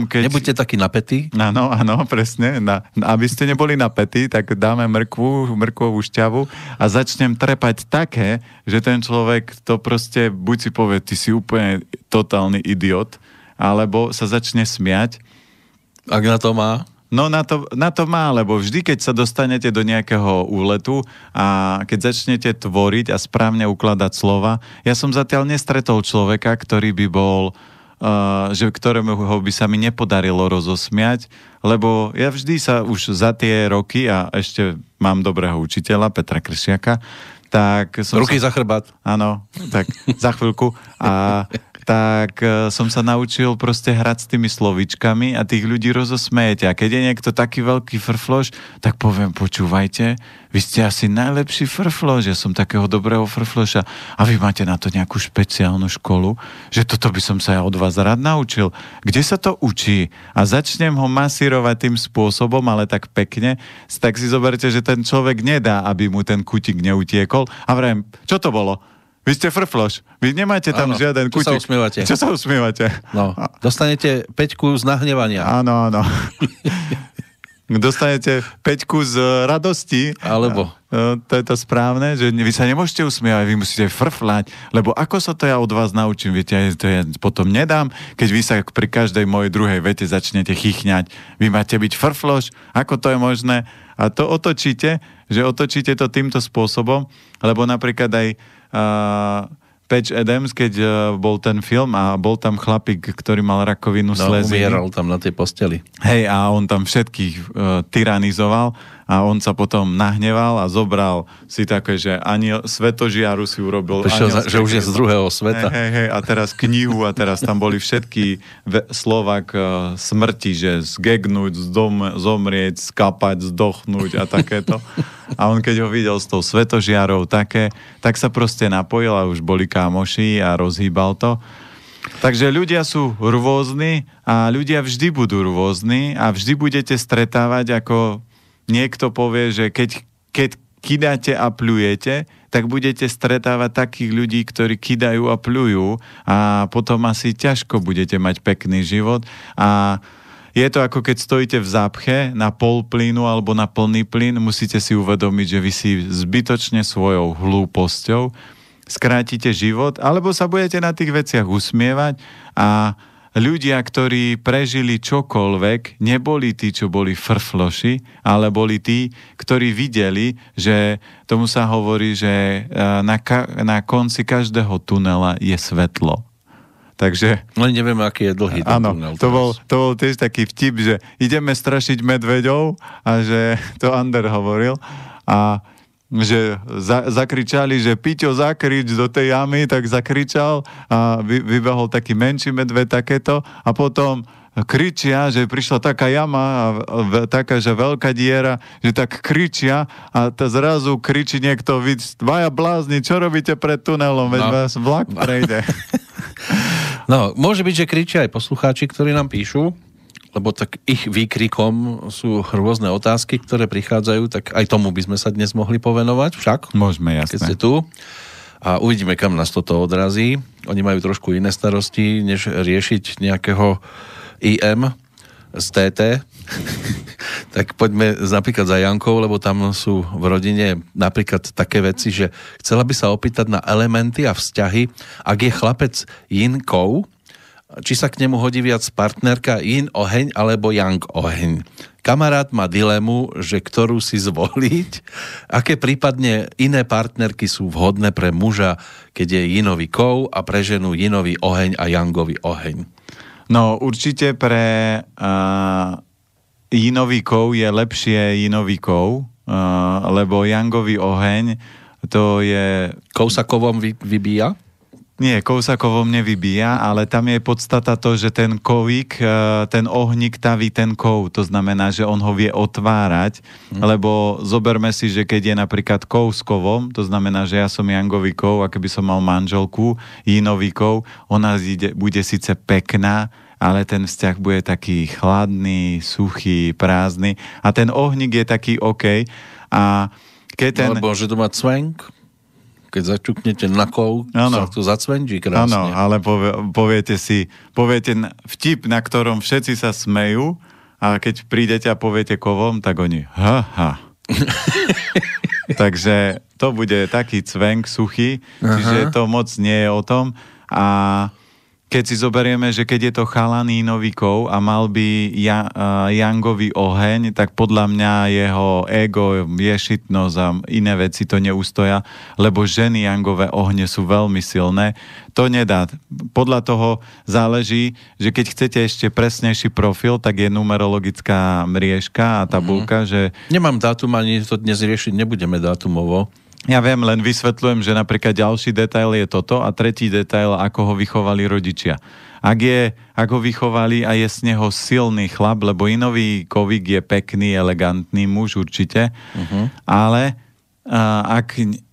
keď... Nebuďte takí napätí. Áno, presne. Aby ste neboli napätí, tak dáme mrkvovú šťavu a začnem trepať také, že ten človek to proste buď si povie, ty si úplne totálny idiot, alebo sa začne smiať. Ak na to má? No na to má, lebo vždy, keď sa dostanete do nejakého úletu a keď začnete tvoriť a správne ukladať slova, ja som zatiaľ nestretol človeka, ktorý by bol, ktorému by sa mi nepodarilo rozosmiať, lebo ja vždy sa už za tie roky, a ešte mám dobrého učiteľa, Petra Kršiaka, tak som ruky za chrbát. Áno, tak za chvíľku. Tak som sa naučil proste hrať s tými slovíčkami a tých ľudí rozosmejete. A keď je niekto taký veľký frfloš, tak poviem, počúvajte, vy ste asi najlepší frfloš, ja som takého dobrého frfloša a vy máte na to nejakú špeciálnu školu, že toto by som sa ja od vás rád naučil. Kde sa to učí? A začnem ho masírovať tým spôsobom, ale tak pekne, tak si zoberte, že ten človek nedá, aby mu ten kutík neutiekol. A vrem, čo to bolo? Vy ste frfloš. Vy nemáte tam žiaden kutík. Čo sa usmievate? No, dostanete 5 z nahnevania. Áno. Dostanete 5 z radosti. Alebo? To je to správne, že vy sa nemôžete usmievať, vy musíte frflať, lebo ako sa to ja od vás naučím, viete, to ja potom nedám, keď vy sa pri každej mojej druhej vete začnete chychňať. Vy máte byť frfloš, ako to je možné? A to otočíte to týmto spôsobom, lebo napríklad aj Patch Adams, keď bol ten film a bol tam chlapík, ktorý mal rakovinu sleziny. Umieral tam na tej posteli. Hej, a on tam všetkých tyranizoval a on sa potom nahneval a zobral si také, že svetožiaru si urobil. Že už je z druhého sveta. Hej, a teraz knihu a teraz tam boli všetky slova k smrti, že zgegnúť, zomrieť, skapať, zdochnúť a takéto. A on keď ho videl s tou svetožiarou také, tak sa proste napojil a už boli kámoši a rozhýbal to. Takže ľudia sú rôzni a ľudia vždy budú rôzni a vždy budete stretávať, ako niekto povie, že keď kidáte a pľujete, tak budete stretávať takých ľudí, ktorí kidajú a pľujú a potom asi ťažko budete mať pekný život a je to ako keď stojíte v zápche na pol plynu alebo na plný plyn, musíte si uvedomiť, že vy si zbytočne svojou hlúposťou skrátite život, alebo sa budete na tých veciach usmievať a ľudia, ktorí prežili čokoľvek, neboli tí, čo boli frfloši, ale boli tí, ktorí videli, že tomu sa hovorí, že na konci každého tunela je svetlo. Takže... Len neviem, aký je dlhý ten tunel. To bol tiež taký vtip, že ideme strašiť medveďov a že to Ander hovoril a že zakričali, že Piťo zakrič do tej jamy, tak zakričal a vybehol taký menší medveď takéto a potom kričia, že prišla taká jama, taká, že veľká diera, že tak kričia a zrazu kričí niekto, vy dvaja blázni, čo robíte pred tunelom, veď vás vlak prejde. No, môže byť, že kričia aj poslucháči, ktorí nám píšu, lebo tak ich výkrikom sú rôzne otázky, ktoré prichádzajú, tak aj tomu by sme sa dnes mohli povenovať však. Môžeme, jasné. Keď ste tu. A uvidíme, kam nás toto odrazí. Oni majú trošku iné starosti, než riešiť nejakého IM z TT, tak poďme napríklad za Jankou, lebo tam sú v rodine napríklad také veci, že chcela by sa opýtať na elementy a vzťahy, ak je chlapec Jinkou, či sa k nemu hodí viac partnerka Yin oheň alebo Yang oheň. Kamarát má dilemu, že ktorú si zvoliť, aké prípadne iné partnerky sú vhodné pre muža, keď je Yinový kov a pre ženu Yinový oheň a Yangový oheň. No určite pre Yinový kov je lepšie Yinový kov, lebo Yangový oheň to je... Kov sa kovom vybíja? Nie, kov sa kovom nevybíja, ale tam je podstata to, že ten kovík, ten ohník taví ten kov. To znamená, že on ho vie otvárať, lebo zoberme si, že keď je napríklad kov s kovom, to znamená, že ja som Yangový kov a keby som mal manželku, Yinový kov, ona bude síce pekná, ale ten vzťah bude taký chladný, suchý, prázdny a ten ohník je taký OK. A keď ten... Alebo že to má cvenk? Keď začuknete na kov, sa to zacvenčí krásne. Áno, ale poviete vtip, na ktorom všetci sa smejú a keď prídete a poviete kovom, tak oni Takže to bude taký cvenk suchý, čiže to moc nie je o tom. A keď si zoberieme, že keď je to chalan Yinový kov a mal by Yangový oheň, tak podľa mňa jeho ego, ješitnosť a iné veci to neustoja, lebo ženy Yangové ohne sú veľmi silné. To nedá. Podľa toho záleží, že keď chcete ešte presnejší profil, tak je numerologická mriežka a tabulka, že... Nemám dátum, ani to dnes riešiť nebudeme dátumovo. Ja viem, len vysvetľujem, že napríklad ďalší detail je toto a tretí detail, ako ho vychovali rodičia. Ak ho vychovali a je z neho silný chlap, lebo Yinový kovík je pekný, elegantný muž určite, ale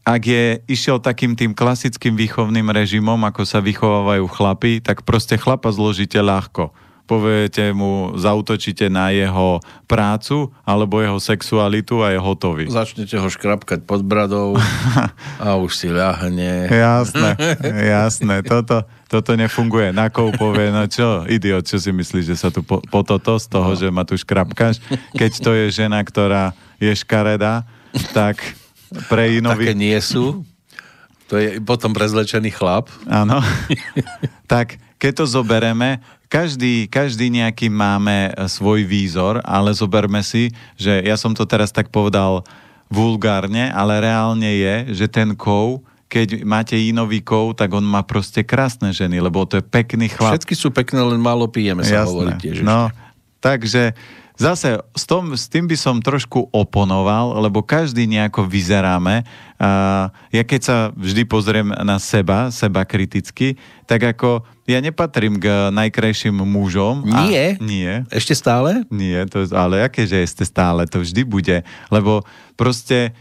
ak je išiel takým tým klasickým výchovným režimom, ako sa vychovávajú chlapi, tak proste chlapa zložíte ľahko. Poviete mu, zaútočíte na jeho prácu alebo jeho sexualitu a je hotový. Začnete ho škrapkať pod bradou a už si ľahne. Jasné. Toto nefunguje. Nakov povie, no čo, idiot, čo si myslíš, že sa tu po toto z toho, že ma tu škrapkáš? Keď to je žena, ktorá je škaredá, tak pre Yinový... Také nie sú. To je potom prezlečený chlap. Áno. Tak keď to zobereme, každý nejaký máme svoj výzor, ale zoberme si, že ja som to teraz tak povedal vulgárne, ale reálne je, že ten kov, keď máte Yinový kov, tak on má proste krásne ženy, lebo to je pekný chlap. Všetky sú pekné, len málo pijeme, sa hovorí tiež. No, takže zase s tým by som trošku oponoval, lebo každý nejako vyzeráme. Ja keď sa vždy pozriem na seba kriticky, tak ako ja nepatrím k najkrajším mužom. Nie? Nie. Ešte stále? Nie, ale akéže ešte stále, to vždy bude. Lebo proste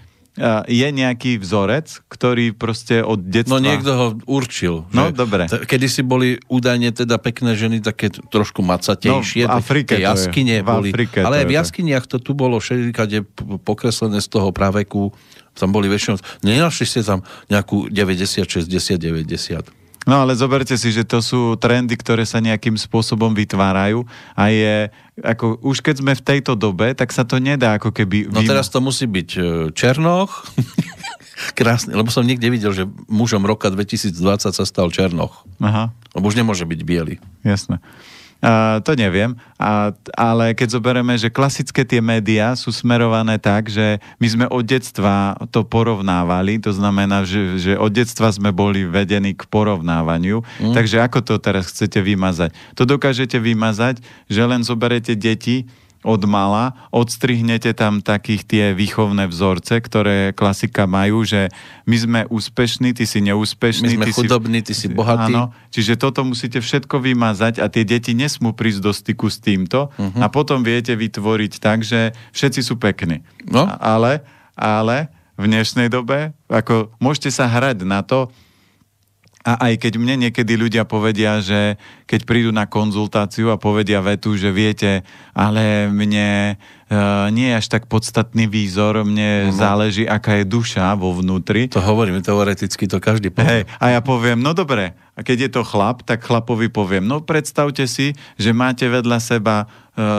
je nejaký vzorec, ktorý proste od detstva... No niekto ho určil. No, dobre. Kedysi boli údajne teda pekné ženy také trošku macatejšie. No, v Afrike jaskyne boli. Ale aj v jaskyniach to tu bolo všelikade pokreslené z toho praveku. Tam boli väčšinou... Nenašli ste tam nejakú 90, 60, 90. No ale zoberte si, že to sú trendy, ktoré sa nejakým spôsobom vytvárajú a je, ako už keď sme v tejto dobe, tak sa to nedá ako keby... No teraz to musí byť Černoch, krásne, lebo som niekde videl, že mužom roka 2020 sa stal Černoch. Aha. Lebo už nemôže byť biely. Jasné. To neviem, ale keď zoberieme, že klasické tie médiá sú smerované tak, že my sme od detstva to porovnávali, to znamená, že od detstva sme boli vedení k porovnávaniu, takže ako to teraz chcete vymazať? To dokážete vymazať, že len zoberete deti od mala, odstrihnete tam takých tie výchovné vzorce, ktoré klasika majú, že my sme úspešní, ty si neúspešný. My sme chudobní, ty si bohatý. Áno, čiže toto musíte všetko vymazať a tie deti nesmú prísť do styku s týmto a potom viete vytvoriť tak, že všetci sú pekní. No? Ale v dnešnej dobe, ako môžete sa hrať na to, a aj keď mne niekedy ľudia povedia, že keď prídu na konzultáciu a povedia vetu, že viete, ale mne nie je až tak podstatný výzor, mne záleží, aká je duša vo vnútri. To hovorím, teoreticky to každý povie. A ja poviem, no dobre, a keď je to chlap, tak chlapovi poviem, no predstavte si, že máte vedľa seba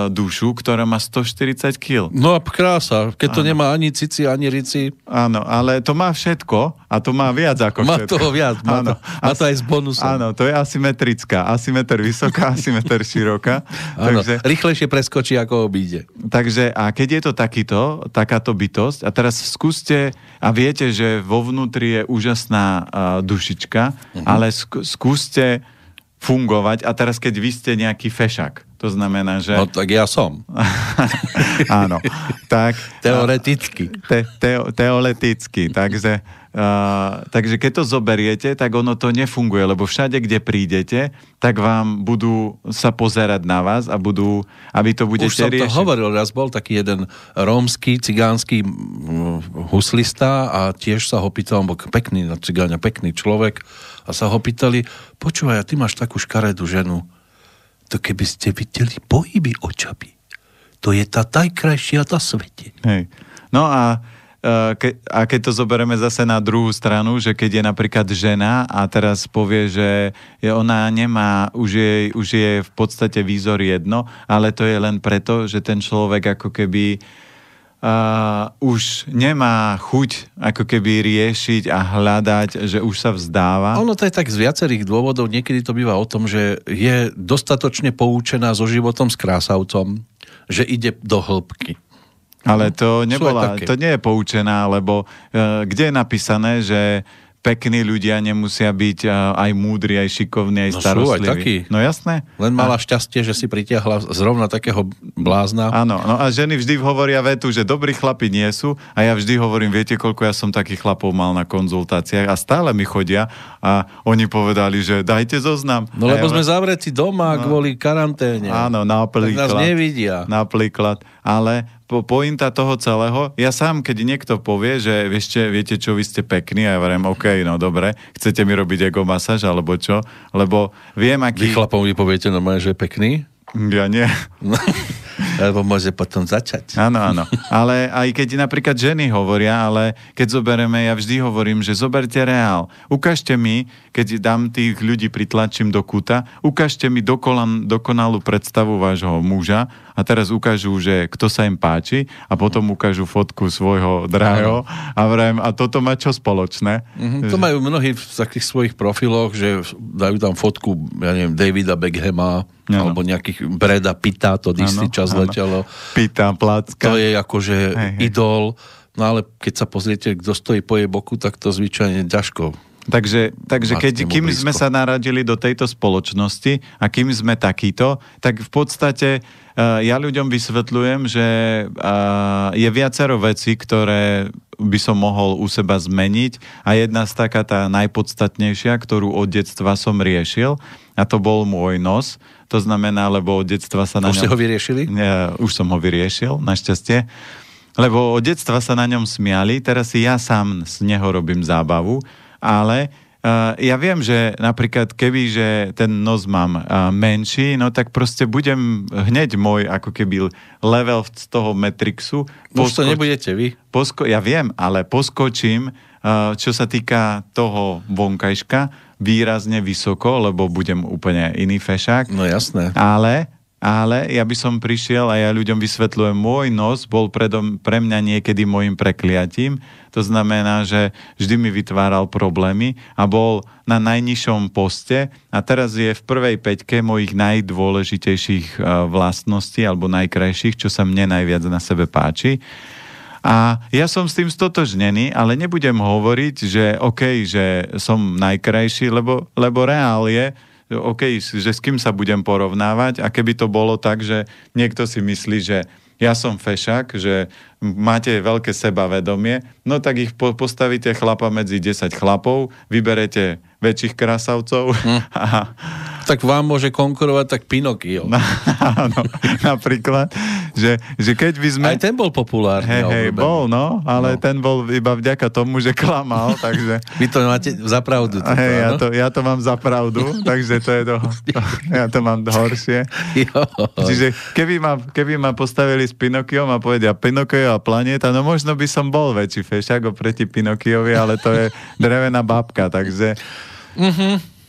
dušu, ktorá má 140 kg. No a krása, keď to nemá ani cici, ani rici. Áno, ale to má všetko a to má viac ako má všetko. Má toho viac, má to aj s bonusom. Áno, to je asymetrická. Asymeter vysoká, asymeter široká. Áno, takže, rýchlejšie preskočí, ako obíde. Takže, a keď je to takáto bytosť, a teraz skúste, a viete, že vo vnútri je úžasná dušička, ale skúste fungovať, a teraz keď vy ste nejaký fešák, to znamená, že... No tak ja som. Áno. Tak, teoreticky. Teoreticky. Takže keď to zoberiete, tak ono to nefunguje, lebo všade, kde prídete, tak vám budú sa pozerať na vás a budú, a vy to budete riešiť. Už som to hovoril, raz bol taký jeden rómsky, cigánsky huslista a tiež sa ho pýtal, on bol pekný na cigáňa, pekný človek, a sa ho pýtali, počúvaj, ty máš takú škaredú ženu, to keby ste videli pohyby očami, to je tá najkrajšia na svete. Hej. No a keď to zoberieme zase na druhú stranu, že keď je napríklad žena a teraz povie, že ona nemá, už je v podstate výzor jedno, ale to je len preto, že ten človek ako keby už nemá chuť ako keby riešiť a hľadať, že už sa vzdáva. Ono to je tak z viacerých dôvodov, niekedy to býva o tom, že je dostatočne poučená so životom s krásavcom, že ide do hĺbky. Ale to nie je poučená, lebo kde je napísané, že pekní ľudia nemusia byť aj múdri, aj šikovní, aj starostliví. Sú aj takí. No jasné. Len mala šťastie, že si pritiahla zrovna takého blázna. Áno, no a ženy vždy hovoria vetu, že dobrí chlapi nie sú, a ja vždy hovorím, viete, koľko ja som takých chlapov mal na konzultáciách, a stále mi chodia a oni povedali, že dajte zoznam. No lebo sme zavretí doma kvôli karanténe. Áno, napríklad. Tak nás nevidia. Napríklad, ale pointa toho celého, ja sám, keď niekto povie, že viete čo, vy ste pekní, a ja hovorím, OK, no dobre, chcete mi robiť ego masáž, alebo čo? Lebo viem, aký... Vy chlapom poviete normálne, že je pekný? Ja nie. No, lebo môže potom začať. Áno. Ale aj keď napríklad ženy hovoria, ale keď zoberieme, ja vždy hovorím, že zoberte reál. Ukážte mi, keď dám tých ľudí, pritlačím do kúta, ukážte mi dokonalú predstavu vášho muža, a teraz ukážu, že kto sa im páči, a potom ukážu fotku svojho drahého a vrajím, a toto má čo spoločné? To majú mnohí v takých svojich profiloch, že dajú tam fotku, ja neviem, Davida Beckhama, alebo nejakých Breda Pitta, to istý čas letelo. Pitta, Placka. To je akože idol, no ale keď sa pozriete, kto stojí po jej boku, tak to zvyčajne ťažko. Takže kým sme sa naradili do tejto spoločnosti a kým sme takíto, tak v podstate ja ľuďom vysvetľujem, že je viacero vecí, ktoré by som mohol u seba zmeniť, a jedna z taká tá najpodstatnejšia, ktorú od detstva som riešil, a to bol môj nos. To znamená, lebo od detstva sa na ňom... Už ste ho vyriešili? Už som ho vyriešil, našťastie. Lebo od detstva sa na ňom smiali, teraz si ja sám z neho robím zábavu, ale ja viem, že napríklad kebyže ten nos mám menší, no tak proste budem hneď môj ako keby level z toho Matrixu. Už to nebudete vy. Ja viem, ale poskočím, čo sa týka toho vonkajška, výrazne vysoko, lebo budem úplne iný fešák. No jasné. Ale ja by som prišiel a ja ľuďom vysvetľujem, môj nos bol pre mňa niekedy môjim prekliatím. To znamená, že vždy mi vytváral problémy a bol na najnižšom poste, a teraz je v prvej päťke mojich najdôležitejších vlastností alebo najkrajších, čo sa mne najviac na sebe páči. A ja som s tým stotožnený, ale nebudem hovoriť, že OK, že som najkrajší, lebo reál je, OK, že s kým sa budem porovnávať, a keby to bolo tak, že niekto si myslí, že ja som fešák, že máte veľké sebavedomie, no tak ich postavíte chlapa medzi 10 chlapov, vyberete väčších krásavcov Tak vám môže konkurovať tak Pinokio. Áno, napríklad, že keď by sme... Aj ten bol populárny. Hej, bol, no, ale ten bol iba vďaka tomu, že klamal, takže... Vy to máte za pravdu. Hej, ja to mám za pravdu, takže to je ja to mám horšie. Čiže keby ma postavili s Pinokiom a povedia Pinokio a planéta, no možno by som bol väčší fešák oproti Pinokiovi, ale to je drevená babka, takže...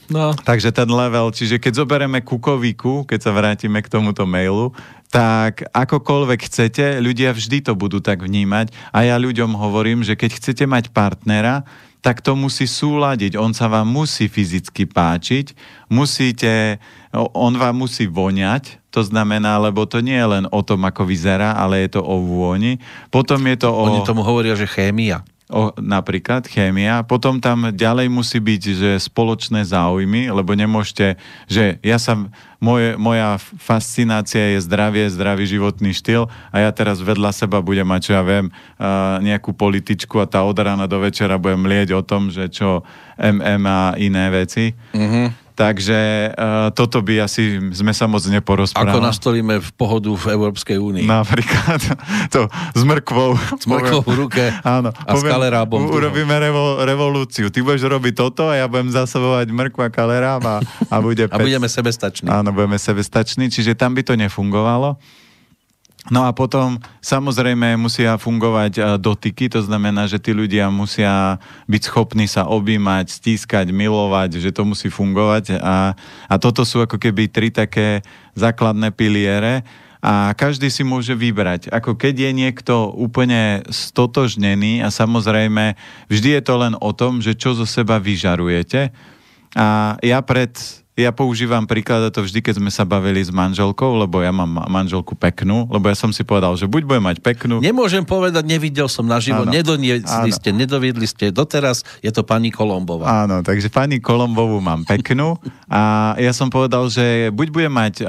No. Takže ten level, čiže keď zoberieme kukovíku, keď sa vrátime k tomuto mailu, tak akokoľvek chcete, ľudia vždy to budú tak vnímať a ja ľuďom hovorím, že keď chcete mať partnera, tak to musí súladiť, on sa vám musí fyzicky páčiť, on vám musí voňať, to znamená, lebo to nie je len o tom, ako vyzerá, ale je to o vôni. Potom je to Oni tomu hovoria, že chémia. Napríklad chémia, potom tam ďalej musí byť, že spoločné záujmy, lebo nemôžete, že moja fascinácia je zdravý životný štýl a ja teraz vedľa seba budem mať, čo ja viem, nejakú političku a tá od rána do večera budem mlieť o tom, že čo a iné veci. Takže toto by asi sme sa moc neporozprávali. Ako nastolíme v pohodu v Európskej únii. Napríklad to s mrkvou. S mrkvou v ruke. Áno. A s kalerábom. Urobíme revolúciu. Ty budeš robiť toto a ja budem zasobovať mrkva kalerám a bude... A budeme sebestační. Áno, budeme sebestační, čiže tam by to nefungovalo. No a potom samozrejme musia fungovať dotyky, to znamená, že tí ľudia musia byť schopní sa objímať, stískať, milovať, že to musí fungovať a toto sú ako keby 3 také základné piliere a každý si môže vybrať. Ako keď je niekto úplne stotožnený a samozrejme vždy je to len o tom, že čo zo seba vyžarujete a ja používam príklad, a to vždy, keď sme sa bavili s manželkou, lebo ja mám manželku peknú, lebo ja som si povedal, že buď budem mať peknú... Nemôžem povedať, nevidel som naživo, nedoviedli ste doteraz, je to pani Kolombová. Áno, takže pani Kolombovú mám peknú a ja som povedal, že buď budem mať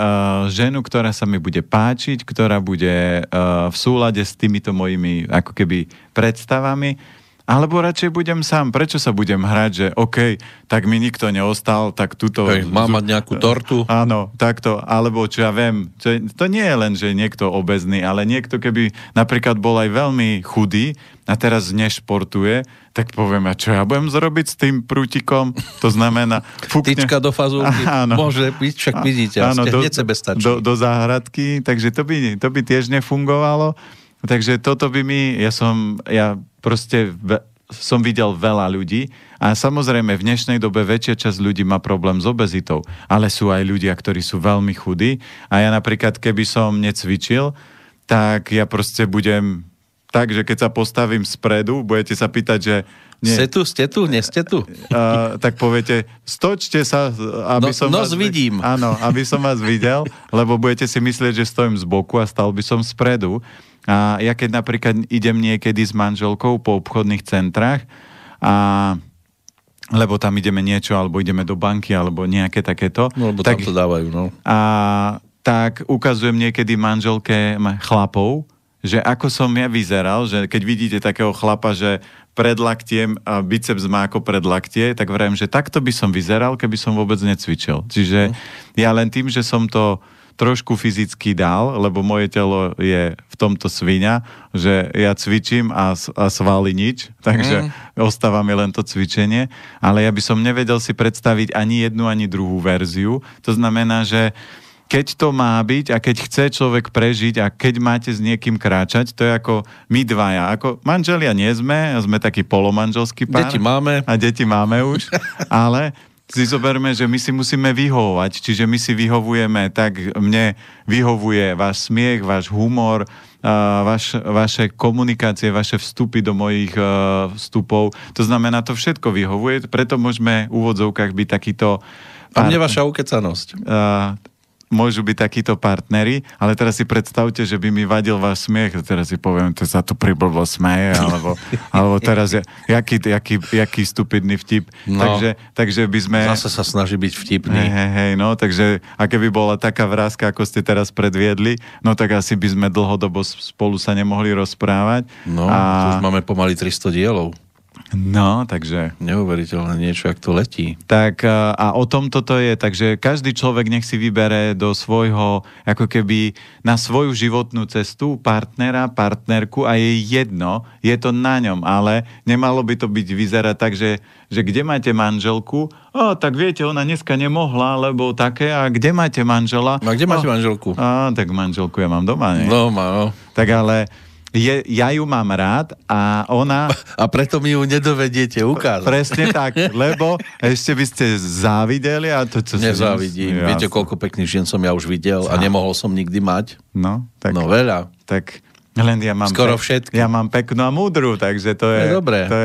ženu, ktorá sa mi bude páčiť, ktorá bude v súlade s týmito mojimi ako keby predstavami, alebo radšej budem sám. Prečo sa budem hrať, že OK, tak mi nikto neostal, tak tuto... Mám mať nejakú tortu? Áno, takto. Alebo čo ja viem, to nie je len, že niekto obezný, ale niekto keby napríklad bol aj veľmi chudý a teraz nešportuje, tak poviem, a čo ja budem zrobiť s tým prútikom? To znamená... Tyčka do fazulky, môže byť, však vidíte, áno, ste hneď sebestační. Do záhradky, takže to by tiež nefungovalo. Takže toto by ja proste som videl veľa ľudí a samozrejme v dnešnej dobe väčšia časť ľudí má problém s obezitou, ale sú aj ľudia, ktorí sú veľmi chudí a ja napríklad, keby som necvičil, tak ja proste budem tak, že keď sa postavím spredu, budete sa pýtať, že Ste tu? Nie ste tu? Tak poviete, stočte sa, aby som vás... vidím. Áno, aby som vás videl, lebo budete si myslieť, že stojím z boku a stal by som spredu. A ja keď napríklad idem niekedy s manželkou po obchodných centrách, lebo tam ideme niečo, alebo ideme do banky, alebo nejaké takéto. No, lebo tak, tam to dávajú, no. Tak ukazujem niekedy manželke chlapov, že ako som ja vyzeral, že keď vidíte takého chlapa, že pred laktiem a biceps má ako pred laktie, tak vravím, že takto by som vyzeral, keby som vôbec necvičil. Čiže ja len tým, že som to trošku fyzicky dal, lebo moje telo je v tomto sviňa, že ja cvičím a svaly nič, takže ostáva mi len to cvičenie, ale ja by som nevedel si predstaviť ani jednu, ani druhú verziu. To znamená, že keď to má byť a keď chce človek prežiť a keď máte s niekým kráčať, to je ako my dvaja. Ako manželia nie sme taký polomanželský pár. Deti máme. A deti máme už, ale si zoberme, že my si musíme vyhovovať, čiže my si vyhovujeme, tak mne vyhovuje váš smiech, váš humor, vaše komunikácie, vaše vstupy do mojich vstupov. To znamená, to všetko vyhovuje, preto môžeme v úvodzovkách byť takýto... A mne vaša ukecanosť. Môžu byť takíto partneri, ale teraz si predstavte, že by mi vadil váš smiech, teraz si poviem, to sa tu priblbo smeje, alebo teraz jaký stupidný vtip. No, takže by sme... Zase sa snaží byť vtipný. No, takže a keby bola taká vrázka, ako ste teraz predviedli, no tak asi by sme dlhodobo spolu sa nemohli rozprávať. No, to už máme pomaly 300 dielov. No, takže... Neuveriteľné niečo, jak to letí. Tak a o tom toto je, takže každý človek nech si vybere do svojho, ako keby na svoju životnú cestu partnera, partnerku a je jedno, je to na ňom, ale nemalo by to byť vyzerať tak, že kde máte manželku, tak viete, ona dneska nemohla, lebo také, a kde máte manžela? A kde máte manželku? Tak manželku ja mám doma, nie? No. Tak ale... ja ju mám rád a ona... A preto mi ju nedovediete ukázať. Presne tak, lebo ešte by ste závideli a to, čo... Nezávidím. Viete, koľko pekných žien som ja už videl a nemohol som nikdy mať? No, tak... No veľa. Tak... Len ja mám skoro všetky. Ja mám peknú a múdru, takže to je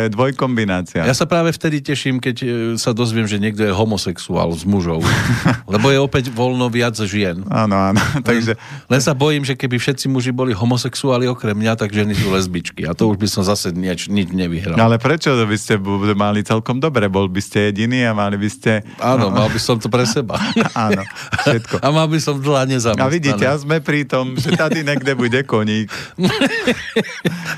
dvojkombinácia. Ja sa práve vtedy teším, keď sa dozviem, že niekto je homosexuál s mužou. Lebo je opäť voľno viac žien. Áno. Takže... Len sa bojím, že keby všetci muži boli homosexuáli okrem mňa, tak ženy sú lesbičky. A to už by som zase nič nevyhral. Ale prečo by ste mali celkom dobre? Bol by ste jediný a mali by ste... Áno, mal by som to pre seba. Áno, všetko. A mal by som dlá nezamestnané. A vidíte, a sme pri tom, že tady niekde bude koník.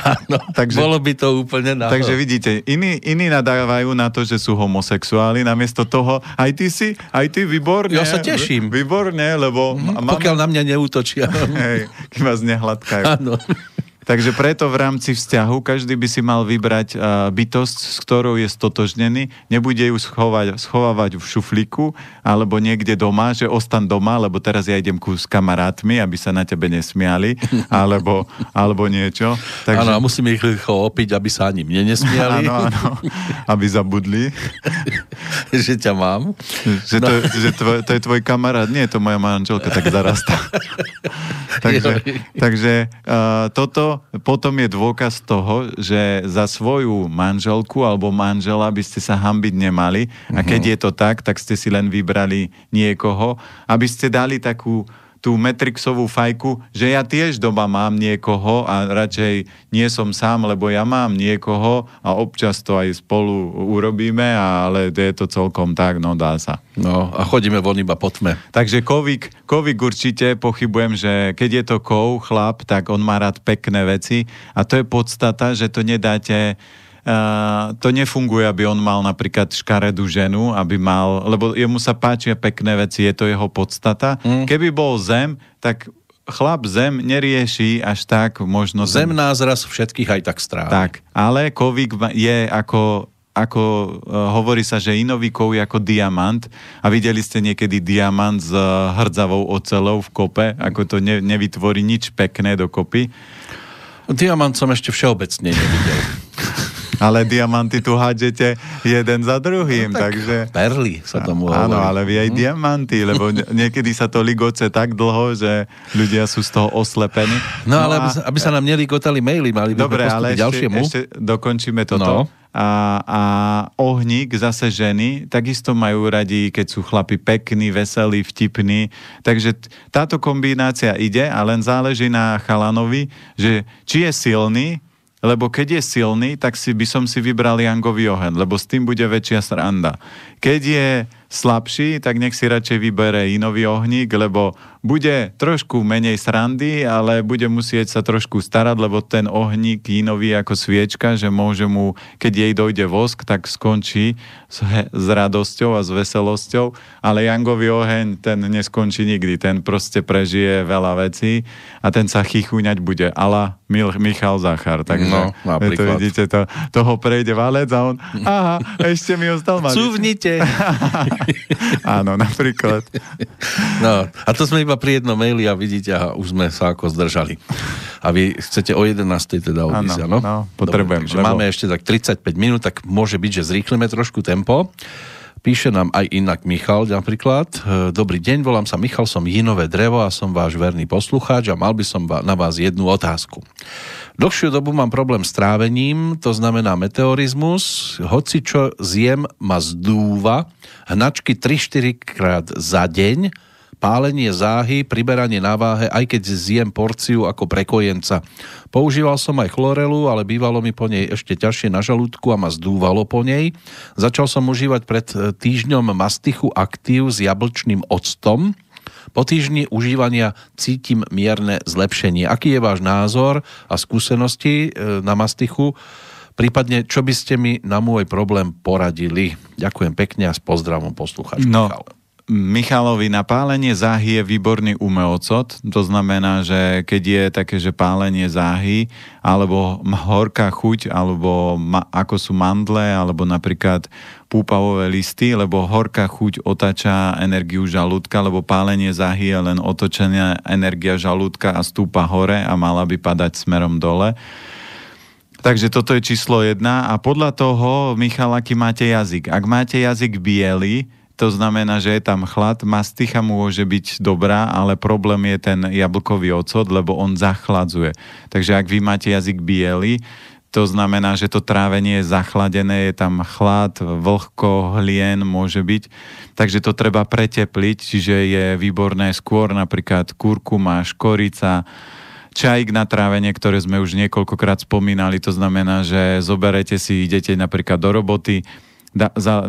Áno, takže, bolo by to úplne náhodou. Takže vidíte, iní nadávajú na to, že sú homosexuáli, namiesto toho, aj ty, výborne. Ja sa teším. Výborne, lebo... Pokiaľ na mňa neútočia. Hej, keď vás nehladkajú. Áno. Takže preto v rámci vzťahu každý by si mal vybrať bytosť, s ktorou je stotožnený. Nebude ju schovávať v šuflíku alebo niekde doma, že ostan doma, lebo teraz ja idem s kamarátmi, aby sa na tebe nesmiali, alebo niečo. Takže... Áno, a musím ich rýchlo opiť, aby sa ani mne nesmiali. Áno, aby zabudli. Že ťa mám. Že to je tvoj kamarát. Nie, to moja manželka tak zarastá. takže toto potom je dôkaz toho, že za svoju manželku alebo manžela by ste sa hanbiť nemali. A keď je to tak ste si len vybrali niekoho, aby ste dali takú tú Matrixovú fajku, že ja tiež doma mám niekoho a radšej nie som sám, lebo ja mám niekoho a občas to aj spolu urobíme, ale je to celkom tak, no dá sa. No a chodíme von iba po tme. Takže Kovík určite pochybujem, že keď je to chlap, tak on má rád pekné veci a to je podstata, že to nedáte... to nefunguje, aby on mal napríklad škaredú ženu, aby mal, lebo jemu sa páčia pekné veci, je to jeho podstata. Keby bol zem, tak chlap zem nerieši až tak možno... Zem nás raz všetkých aj tak strávi. Tak, ale kovík je ako hovorí sa, že inovíkov je ako diamant a videli ste niekedy diamant s hrdzavou oceľou v kope, ako to nevytvorí nič pekné dokopy. Diamant som ešte všeobecne nevidel. Ale diamanty tu hádžete jeden za druhým, no, takže... Perly sa tomu hovorí. Áno, ale vy aj diamanty, lebo niekedy sa to ligoce tak dlho, že ľudia sú z toho oslepení. No ale aby sa nám neligotali maily, mali by dobre, ale ešte dokončíme toto. No. A ohník, zase ženy, takisto majú radi, keď sú chlapi pekní, veselí, vtipní. Takže táto kombinácia ide a len záleží na chalanovi, že či je silný, lebo keď je silný, tak by som si vybral Jangový oheň, lebo s tým bude väčšia sranda. Keď je slabší, tak nech si radšej vybere inový ohník, lebo bude trošku menej srandy, ale bude musieť sa trošku starať, lebo ten ohník inový ako sviečka, že môže mu, keď jej dojde vosk, tak skončí s radosťou a s veselosťou, ale Jangový oheň, ten neskončí nikdy, ten proste prežije veľa vecí a ten sa chichúňať bude ala Michal Zachar. Takže to vidíte, toho prejde valec a on, aha, ešte mi ostal mať. Cúvnite. Áno, napríklad. No, a to sme iba pri jednom maili a vidíte, a už sme sa ako zdržali. A vy chcete o 11. teda odísť, áno? No, potrebujem. Dobre, takže máme ešte tak 35 minút, tak môže byť, že zrýchlime trošku tempo. Píše nám aj inak Michal napríklad. Dobrý deň, volám sa Michal, som Jinové drevo a som váš verný poslucháč a mal by som na vás jednu otázku. Dlhšiu dobu mám problém s trávením, to znamená meteorizmus. Hoci čo zjem ma zdúva, hnačky 3-4 krát za deň, pálenie záhy, priberanie na váhe, aj keď zjem porciu ako prekojenca. Používal som aj chlorelu, ale bývalo mi po nej ešte ťažšie na žalúdku a ma zdúvalo po nej. Začal som užívať pred týždňom mastichu aktív s jablčným octom. Po týždni užívania cítim mierne zlepšenie. Aký je váš názor a skúsenosti na mastichu? prípadne čo by ste mi na môj problém poradili. Ďakujem pekne a s pozdravom poslucháč Michal. Michalovi, na pálenie záhy je výborný umeocot. To znamená, že keď je také, že pálenie záhy, alebo horká chuť, alebo ako sú mandle, alebo napríklad púpavové listy, lebo horká chuť otáča energiu žalúdka, lebo pálenie záhy je len otočená energia žalúdka a stúpa hore a mala by padať smerom dole. Takže toto je číslo 1 a podľa toho, Michal, aký máte jazyk. Ak máte jazyk biely, to znamená, že je tam chlad, masticha môže byť dobrá, ale problém je ten jablkový ocot, lebo on zachladzuje. Takže ak vy máte jazyk biely, to znamená, že to trávenie je zachladené, je tam chlad, vlhko, hlien môže byť, takže to treba pretepliť, čiže je výborné skôr napríklad kurkuma, škorica, čajík na trávenie, ktoré sme už niekoľkokrát spomínali, to znamená, že zoberete si, idete napríklad do roboty,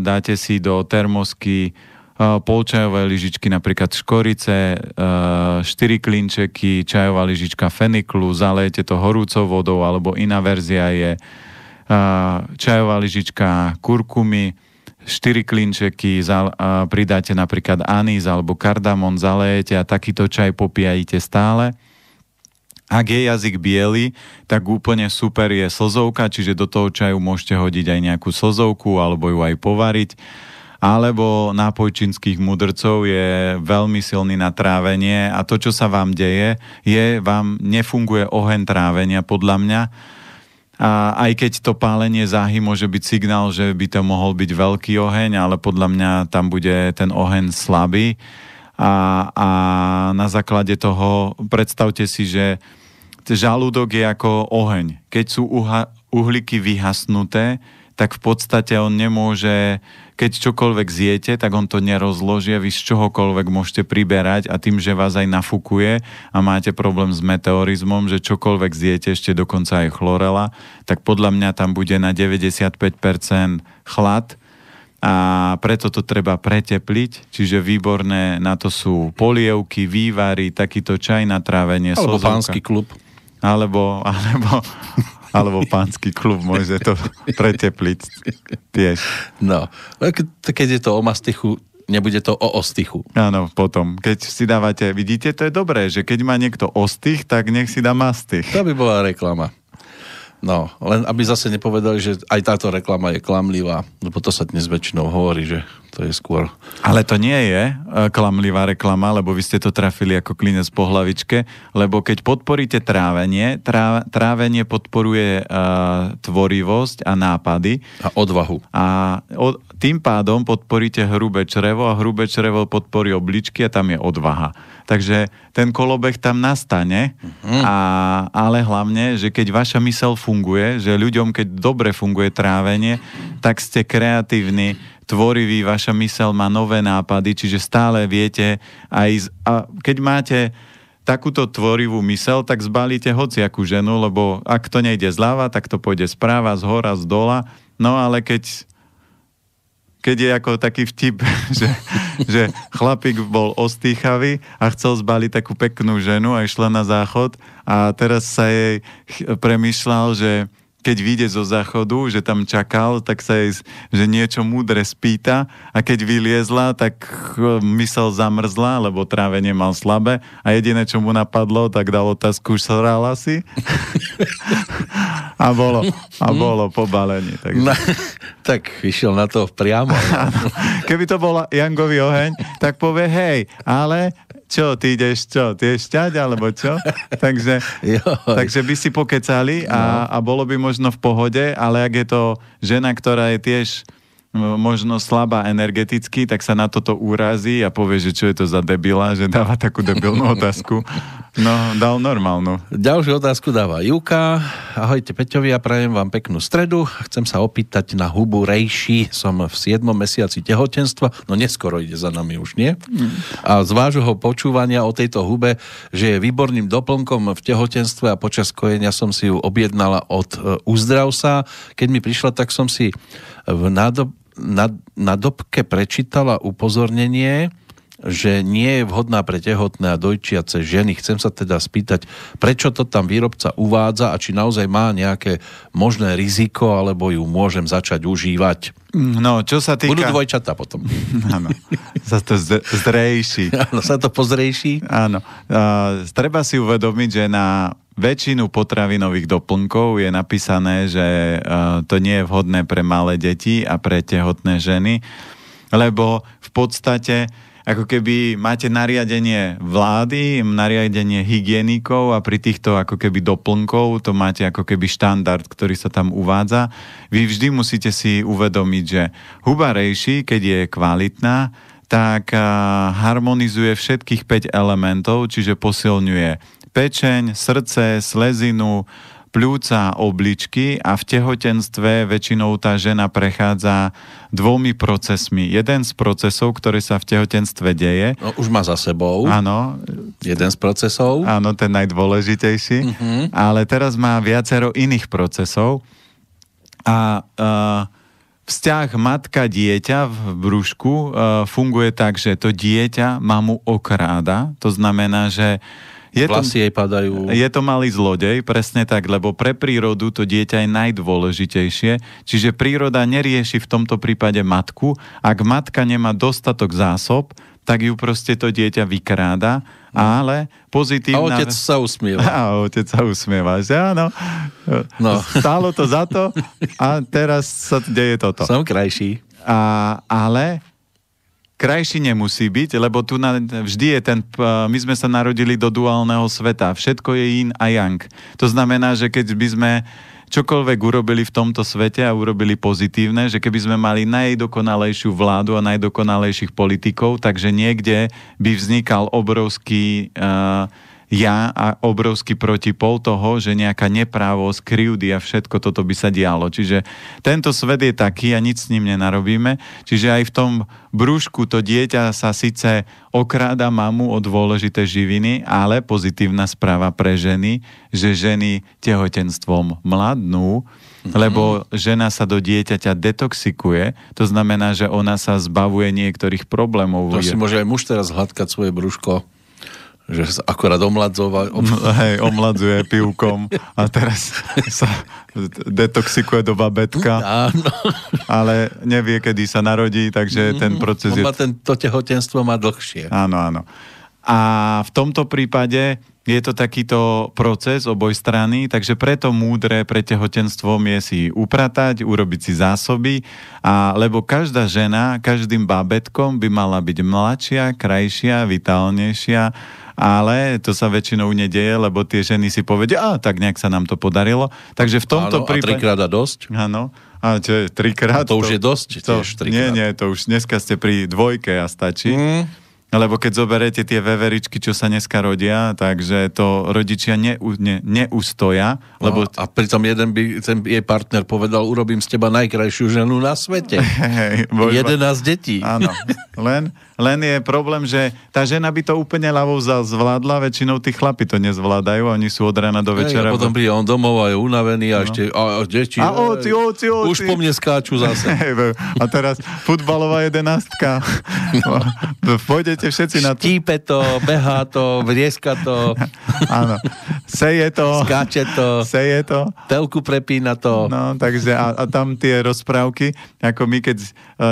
dáte si do termosky polčajové lyžičky, napríklad škorice, 4 klinčeky, čajová lyžička feniklu, zalejete to horúcou vodou, alebo iná verzia je čajová lyžička kurkumy, 4 klinčeky, pridáte napríklad anís alebo kardamon, zalejete a takýto čaj popíjajte stále. Ak je jazyk biely, tak úplne super je slzovka, čiže do toho čaju môžete hodiť aj nejakú slzovku alebo ju aj povariť. Alebo nápoj čínskych mudrcov je veľmi silný na trávenie a to, čo sa vám deje, vám nefunguje oheň trávenia podľa mňa. A aj keď to pálenie záhy môže byť signál, že by to mohol byť veľký oheň, ale podľa mňa tam bude ten oheň slabý. A na základe toho predstavte si, že žalúdok je ako oheň. Keď sú uhlíky vyhasnuté, tak v podstate on nemôže, keď čokoľvek zjete, tak on to nerozloží, vy z čohokoľvek môžete priberať a tým, že vás aj nafúkuje a máte problém s meteorizmom, že čokoľvek zjete, ešte dokonca aj chlorela, tak podľa mňa tam bude na 95% chlad, a preto to treba pretepliť, čiže výborné na to sú polievky, vývary, takýto čaj na trávenie, alebo slzovka. Pánsky klub. Alebo pánsky klub môže to pretepliť tiež. No, keď je to o mastichu, nebude to o ostichu. Áno, potom. Keď si dávate, vidíte, to je dobré, že keď má niekto ostych, tak nech si dá mastich. To by bola reklama. No, len aby zase nepovedali, že aj táto reklama je klamlivá, lebo to sa dnes väčšinou hovorí, že to je skôr... Ale to nie je klamlivá reklama, lebo vy ste to trafili ako klinec po hlavičke, lebo keď podporíte trávenie, trávenie podporuje tvorivosť a nápady. A odvahu. A tým pádom podporíte hrubé črevo a hrubé črevo podporí obličky a tam je odvaha. Takže ten kolobeh tam nastane, ale hlavne, že keď vaša myseľ funguje, že ľuďom, keď dobre funguje trávenie, tak ste kreatívni, tvoriví, vaša myseľ má nové nápady, čiže stále viete aj... A keď máte takúto tvorivú myseľ, tak zbalíte hociakú ženu, lebo ak to nejde zľava, tak to pôjde správa, z hora, z dola. No ale keď je ako taký vtip, že chlapík bol ostýchavý a chcel zbaliť takú peknú ženu a išla na záchod a teraz sa jej premýšľal, že keď vyjde zo záchodu, že tam čakal, tak sa jej, že niečo múdre spýta a keď vyliezla, tak myseľ zamrzla, lebo trávenie mal slabé a jediné, čo mu napadlo, tak dal otázku, už srala si? A bolo po balení. No, tak išiel na to priamo. Keby to bol Jangový oheň, tak povie, hej, ale čo, ty ideš šťať, alebo čo? Takže by si pokecali a bolo by možno v pohode, ale ak je to žena, ktorá je tiež možno slabá energeticky, tak sa na toto urazí a povie, že čo je to za debila, že dáva takú debilnú otázku. No, dal normálnu. Ďalšiu otázku dáva Juka. Ahojte Peťovi, ja prajem vám peknú stredu. Chcem sa opýtať na hubu rejši. Som v 7. mesiaci tehotenstva, no neskoro ide za nami už, nie? A z vášho počúvania o tejto hube, že je výborným doplnkom v tehotenstve a počas kojenia som si ju objednala od Uzdravsa. Keď mi prišla, tak som si na dobke prečítala upozornenie, že nie je vhodná pre tehotné a dojčiace ženy. Chcem sa teda spýtať, prečo to tam výrobca uvádza a či naozaj má nejaké možné riziko, alebo ju môžem začať užívať. No, čo sa týka... Budú dvojčatá potom. Áno, sa to zdrejší. Áno, sa to pozrejší. Áno. Treba si uvedomiť, že na väčšinu potravinových doplnkov je napísané, že to nie je vhodné pre malé deti a pre tehotné ženy, lebo v podstate ako keby máte nariadenie vlády, nariadenie hygienikov a pri týchto ako keby doplnkov to máte ako keby štandard, ktorý sa tam uvádza. Vy vždy musíte si uvedomiť, že huba reishi, keď je kvalitná, tak harmonizuje všetkých 5 elementov, čiže posilňuje pečeň, srdce, slezinu, pľúca, obličky a v tehotenstve väčšinou tá žena prechádza 2 procesmi. Jeden z procesov, ktorý sa v tehotenstve deje. No, už má za sebou. Áno. Jeden z procesov. Áno, ten najdôležitejší. Ale teraz má viacero iných procesov. A vzťah matka-dieťa v brúšku funguje tak, že to dieťa mamu okráda. To znamená, že vlasy jej padajú. Je to malý zlodej, presne tak, lebo pre prírodu to dieťa je najdôležitejšie. Čiže príroda nerieši v tomto prípade matku. Ak matka nemá dostatok zásob, tak ju proste to dieťa vykráda, ale pozitívna... A otec sa usmieva. A otec sa usmieva, že áno. No. Stálo to za to a teraz sa deje toto. Som krajší. Ale krajší nemusí byť, lebo tu vždy je my sme sa narodili do duálneho sveta. Všetko je yin a yang. To znamená, že keď by sme čokoľvek urobili v tomto svete a urobili pozitívne, že keby sme mali najdokonalejšiu vládu a najdokonalejších politikov, takže niekde by vznikal obrovský a obrovský protipol toho, že nejaká neprávosť, krivdy a všetko toto by sa dialo. Čiže tento svet je taký a nič s ním nenarobíme. Čiže aj v tom brúšku to dieťa sa síce okráda mamu o dôležité živiny, ale pozitívna správa pre ženy, že ženy tehotenstvom mladnú, lebo žena sa do dieťaťa detoxikuje, to znamená, že ona sa zbavuje niektorých problémov. To si môže aj muž teraz hladkať svoje brúško, že sa akorát omladzuje pivkom a teraz sa detoxikuje do babetka. Áno. Ale nevie, kedy sa narodí, takže ten proces to tehotenstvo má dlhšie. Áno, áno. A v tomto prípade je to takýto proces oboj strany, takže preto múdre pre tehotenstvom je si upratať, urobiť si zásoby, lebo každá žena, každým bábätkom by mala byť mladšia, krajšia, vitálnejšia, ale to sa väčšinou nedieje, lebo tie ženy si povedia, tak nejak sa nám to podarilo. Takže v tomto prípade... A 3-krát a dosť? Áno. A čo je 3-krát? To už je dosť? Nie, to už dneska ste pri 2 a stačí. Lebo keď zoberete tie veveričky, čo sa dneska rodia, takže to rodičia neustoja. Lebo... A pritom ten jej partner povedal, urobím z teba najkrajšiu ženu na svete. 11 detí. Áno. Len je problém, že tá žena by to úplne ľavou zvládla, väčšinou tí chlapi to nezvládajú, oni sú od rána do večera. A potom príde on domov a je unavený a ešte deti. A oci. Už po mne skáču zase. A teraz futbalová 11-ka. Pôjdete všetci na to. Štípe to, behá to, vrieska to. Áno. Seje to. Skáče to. Seje to. Telku prepína to. No, takže a tam tie rozprávky, ako my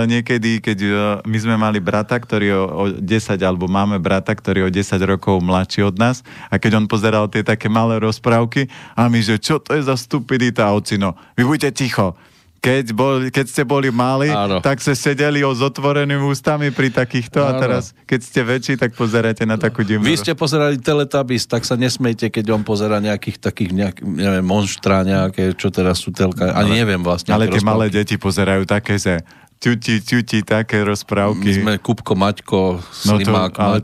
niekedy, keď my sme mali brata, ktorý o 10, alebo máme brata, ktorý je o 10 rokov mladší od nás a keď on pozeral tie také malé rozprávky a my, že čo to je za stupidita, ocino, vy buďte ticho. Keď ste boli mali, tak ste sedeli s otvorenými ústami pri takýchto a teraz, keď ste väčší, tak pozeráte na takú divnú. Vy ste pozerali Teletubbies, tak sa nesmejte, keď on pozerá nejakých takých, neviem, monštra nejaké, čo teraz sú telka, ani neviem vlastne. Ale tie malé deti pozerajú také, že ťuti, také rozprávky. My sme Kupko, Maťko, Slimák, ale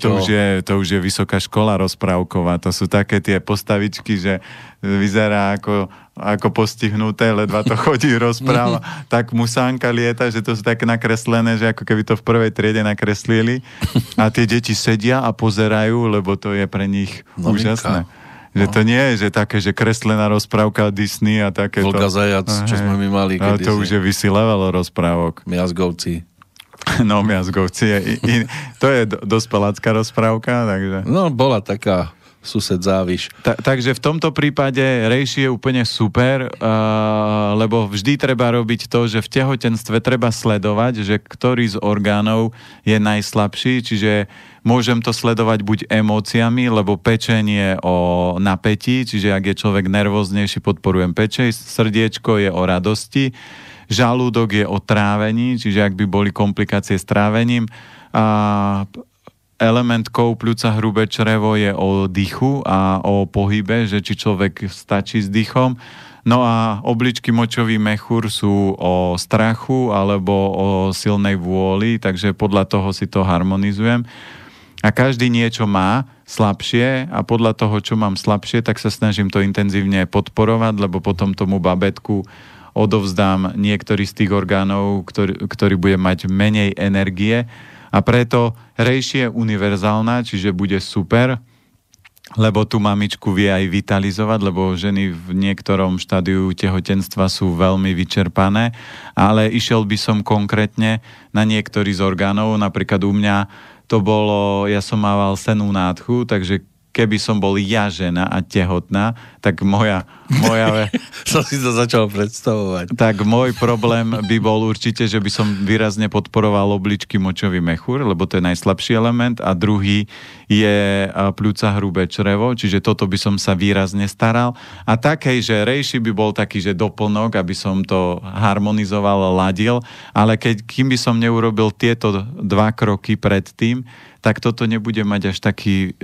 to už je vysoká škola rozprávková. To sú také tie postavičky, že vyzerá ako postihnuté, ledva to chodí, rozpráva. Tak musánka lieta, že to sú také nakreslené, že ako keby to v prvej triede nakreslili. A tie deti sedia a pozerajú, lebo to je pre nich úžasné. Že to nie je, že také, že kreslená rozprávka Disney a takéto. Vlka zajac, čo sme my mali. Ale to už je vyšší level rozprávok. Miazgovci. No, miazgovci. To je dospelácká rozprávka, takže... No, bola taká sused záviš. Takže v tomto prípade rejši je úplne super, lebo vždy treba robiť to, že v tehotenstve treba sledovať, že ktorý z orgánov je najslabší, čiže môžem to sledovať buď emóciami, lebo pečeň je o napätí, čiže ak je človek nervóznejší, podporujem pečeň, srdiečko je o radosti, žalúdok je o trávení, čiže ak by boli komplikácie s trávením, element kov, pľúca, hrubé črevo je o dýchu a o pohybe, že či človek stačí s dýchom. No a obličky, močový mechúr sú o strachu alebo o silnej vôli, takže podľa toho si to harmonizujem. A každý niečo má slabšie a podľa toho, čo mám slabšie, tak sa snažím to intenzívne podporovať, lebo potom tomu babetku odovzdám niektorý z tých orgánov, ktorý bude mať menej energie. A preto rejši je univerzálna, čiže bude super, lebo tú mamičku vie aj vitalizovať, lebo ženy v niektorom štádiu tehotenstva sú veľmi vyčerpané, ale išiel by som konkrétne na niektorý z orgánov, napríklad u mňa to bolo, ja som mával sennú nádchu, takže keby som bol ja žena a tehotná, tak moja som si to začal predstavovať. Tak môj problém by bol určite, že by som výrazne podporoval obličky, močový mechúr, lebo to je najslabší element a druhý je pľúca, hrubé črevo, čiže toto by som sa výrazne staral. A takej, že rejši by bol taký, že doplnok, aby som to harmonizoval, ladil, ale kým by som neurobil tieto 2 kroky predtým, tak toto nebude mať až taký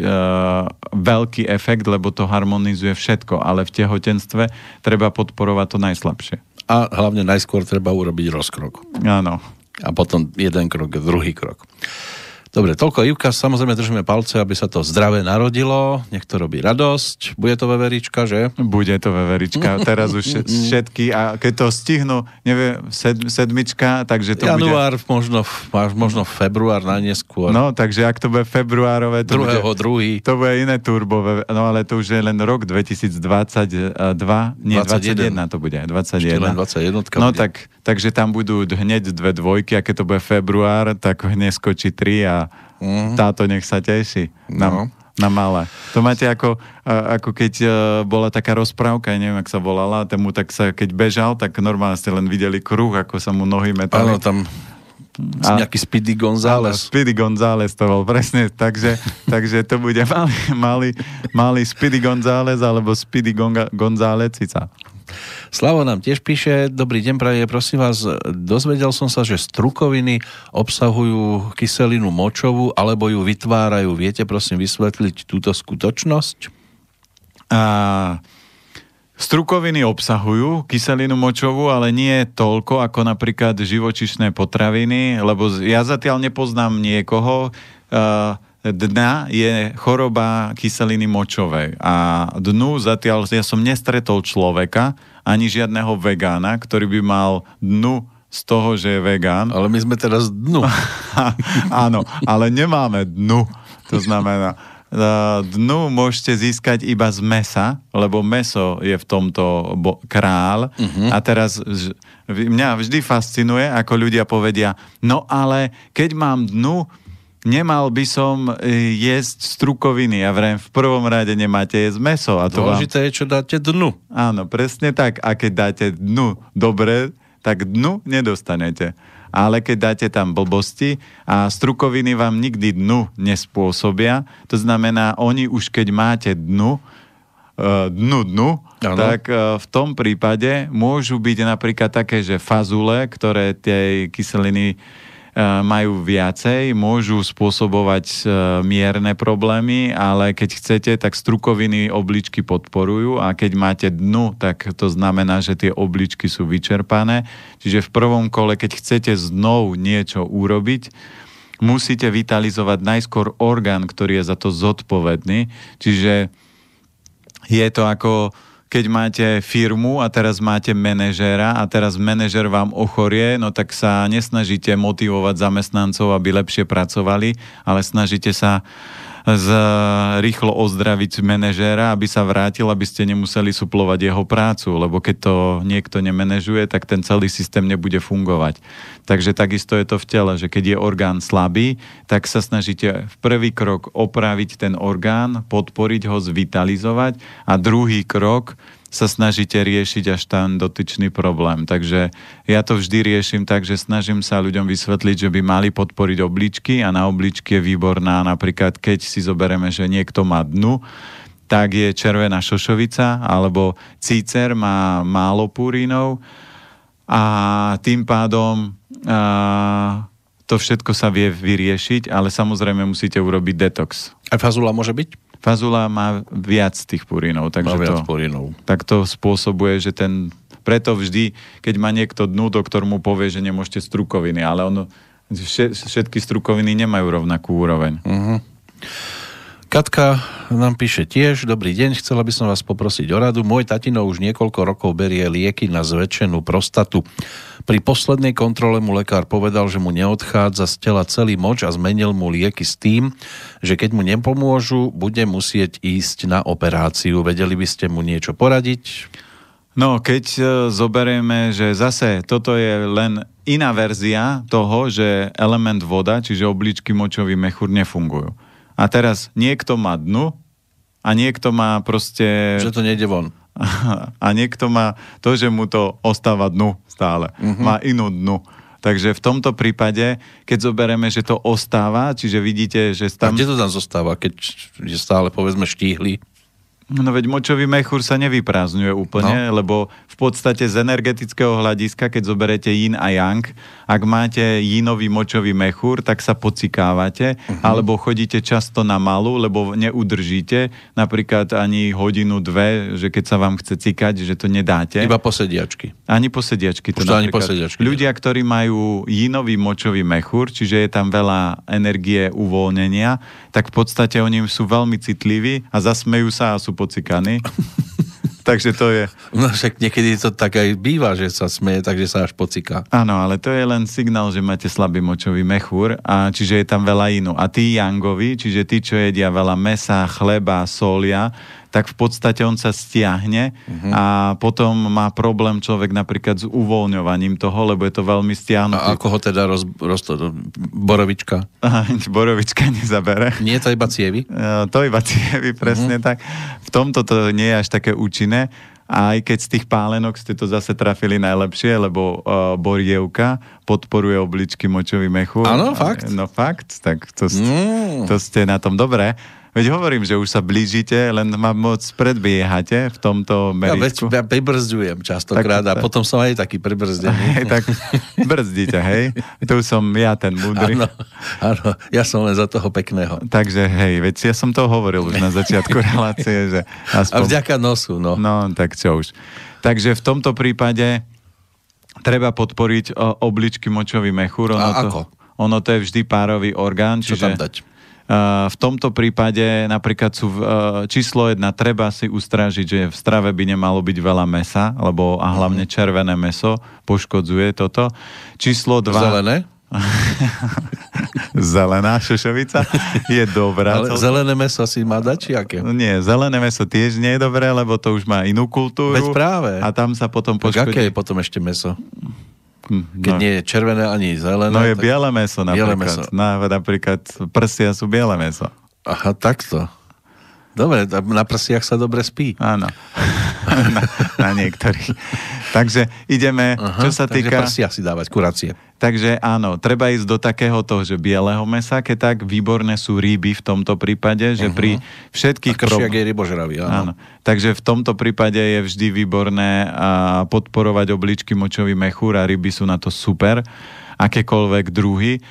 veľký efekt, lebo to harmonizuje všetko, ale v tehotenstve treba podporovať to najslabšie. A hlavne najskôr treba urobiť rozkrok. Áno. A potom jeden krok, druhý krok. Dobre, toľko Ivka, samozrejme držíme palce, aby sa to zdravé narodilo, nech to robí radosť. Bude to veverička, že? Bude to veverička, teraz už všetky, a keď to stihnú, neviem, sedmička, takže to január, bude... možno február najneskôr. No, takže ak to bude februárové, to druhý. To bude iné turbo, no ale to už je len rok 2022, nie, 21 to bude, 21. 21 no bude. takže tam budú hneď 2 dvojky, a keď to bude február, tak hneď skočí 3 a táto nech sa teší na malé. To máte ako keď bola taká rozprávka, neviem, ak sa volala, tomu tak sa, keď bežal, tak normálne ste len videli kruh, ako sa mu nohy metali. Áno, tam nejaký Speedy González. Speedy González to bol, presne. Takže to bude malý Speedy González alebo Speedy Gonzálecica. Slavo nám tiež píše, dobrý deň, praje, prosím vás, dozvedel som sa, že strukoviny obsahujú kyselinu močovú alebo ju vytvárajú. Viete, prosím, vysvetliť túto skutočnosť? Strukoviny obsahujú kyselinu močovú, ale nie toľko ako napríklad živočíšne potraviny, lebo ja zatiaľ nepoznám niekoho, dna je choroba kyseliny močovej a dnu zatiaľ ja som nestretol človeka, ani žiadneho vegána, ktorý by mal dnu z toho, že je vegán. Ale my sme teraz dnu. Áno, ale nemáme dnu. To znamená, dnu môžete získať iba z mesa, lebo meso je v tomto král. A teraz mňa vždy fascinuje, ako ľudia povedia, no ale keď mám dnu, nemal by som jesť strukoviny. Ja vrem, v prvom rade nemáte jesť meso. A to dôležité je, čo dáte dnu. Áno, presne tak. A keď dáte dnu dobre, tak dnu nedostanete. Ale keď dáte tam blbosti a strukoviny vám nikdy dnu nespôsobia, to znamená, oni už keď máte dnu, tak v tom prípade môžu byť napríklad také, že fazule, ktoré tie kyseliny majú viacej, môžu spôsobovať mierne problémy, ale keď chcete, tak strukoviny obličky podporujú a keď máte dnu, tak to znamená, že tie obličky sú vyčerpané. Čiže v prvom kole, keď chcete znovu niečo urobiť, musíte vitalizovať najskôr orgán, ktorý je za to zodpovedný. Čiže je to ako keď máte firmu a teraz máte manažéra a teraz manažér vám ochorie, no tak sa nesnažíte motivovať zamestnancov, aby lepšie pracovali, ale snažíte sa rýchlo ozdraviť manažéra, aby sa vrátil, aby ste nemuseli suplovať jeho prácu, lebo keď to niekto nemenežuje, tak ten celý systém nebude fungovať. Takže takisto je to v tele, že keď je orgán slabý, tak sa snažíte v prvý krok opraviť ten orgán, podporiť ho, zvitalizovať a druhý krok sa snažíte riešiť až ten dotyčný problém. Takže ja to vždy riešim tak, že snažím sa ľuďom vysvetliť, že by mali podporiť obličky a na obličky je výborná napríklad, keď si zoberieme, že niekto má dnu, tak je červená šošovica alebo cícer má málo purínov a tým pádom to všetko sa vie vyriešiť, ale samozrejme musíte urobiť detox. A fazula môže byť? Fazula má viac tých purínov, takže tak to spôsobuje, že preto vždy, keď má niekto dnu, doktor mu povie, že nemôžete strukoviny, ale všetky strukoviny nemajú rovnakú úroveň. Uh-huh. Katka nám píše tiež, dobrý deň, chcela by som vás poprosiť o radu. Môj tatino už niekoľko rokov berie lieky na zväčšenú prostatu. Pri poslednej kontrole mu lekár povedal, že mu neodchádza z tela celý moč a zmenil mu lieky s tým, že keď mu nepomôžu, bude musieť ísť na operáciu. Vedeli by ste mu niečo poradiť? No, keď zoberieme, že zase toto je len iná verzia toho, že element voda, čiže obličky, močový mechúr nefungujú. A teraz niekto má dnu a niekto má proste... Že to nejde von. A niekto má to, že mu to ostáva dnu stále. Uh-huh. Má inú dnu. Takže v tomto prípade, keď zoberieme, že to ostáva, čiže vidíte, že tam... A kde to tam zostáva, keď je stále, povedzme, štíhly? No veď močový mechúr sa nevyprázdňuje úplne, lebo v podstate z energetického hľadiska, keď zoberete yin a yang, ak máte yinový močový mechúr, tak sa pocikávate, alebo chodíte často na malu, lebo neudržíte, napríklad ani hodinu, dve, že keď sa vám chce cikať, že to nedáte. Iba posediačky. Ani posediačky. Už to ani posediačky. Ľudia, ktorí majú yinový močový mechúr, čiže je tam veľa energie uvoľnenia, tak v podstate oni sú veľmi citliví a zasmejú sa a sú pocikaní. Takže to je... No však niekedy to tak aj býva, že sa smeje, takže sa až pociká. Áno, ale to je len signál, že máte slabý močový mechúr a čiže je tam veľa inú. A tí yangovi, čiže tí, čo jedia veľa mesa, chleba, solia, tak v podstate on sa stiahne a potom má problém človek napríklad s uvoľňovaním toho, lebo je to veľmi stiahnuté. A ako ho teda borovička? Borovička nezabere. Nie, to iba cievy? To iba cievy, presne tak. V tomto to nie je až také účinné. A aj keď z tých pálenok ste to zase trafili najlepšie, lebo borievka podporuje obličky, močový mechúr. Áno, fakt? No fakt, tak to ste na tom dobré. Veď hovorím, že už sa blížite, len ma moc predbiehate v tomto meritku. Ja pribrzďujem častokrát a potom som aj taký pribrzdený. Tak brzdíte, hej? Tu som ja ten múdry. Áno, ja som len za toho pekného. Takže hej, veď ja som to hovoril už na začiatku relácie, že aspoň... A vďaka nosu, no. No, tak čo už. Takže v tomto prípade treba podporiť obličky, močový mechúr. Ako? Ono to je vždy párový orgán. Čo tam dať? V tomto prípade napríklad sú číslo 1, treba si ustrážiť, že v strave by nemalo byť veľa mesa, lebo a hlavne červené meso poškodzuje toto. Číslo 2... Zelené? Zelená šošovica je dobrá. Ale zelené meso si má dať, či aké? Nie, zelené meso tiež nie je dobré, lebo to už má inú kultúru. Veď práve. A tam sa potom poškodí. Aké je potom ešte meso? Keď nie je červené ani zelené. No je biele meso napríklad. Napríklad prsia sú biele meso. Aha, takto. Dobre, na prsiach sa dobre spí. Áno. na niektorých. Takže ideme, čo sa týka... Takže prsia si dávať, kuracie. Takže áno, treba ísť do takého toho, že bieleho mesa, keď tak výborné sú ryby v tomto prípade, že pri všetkých... A kršiak je rybožravý, áno. Takže v tomto prípade je vždy výborné podporovať obličky, močový mechúr a ryby sú na to super, akékoľvek druhy.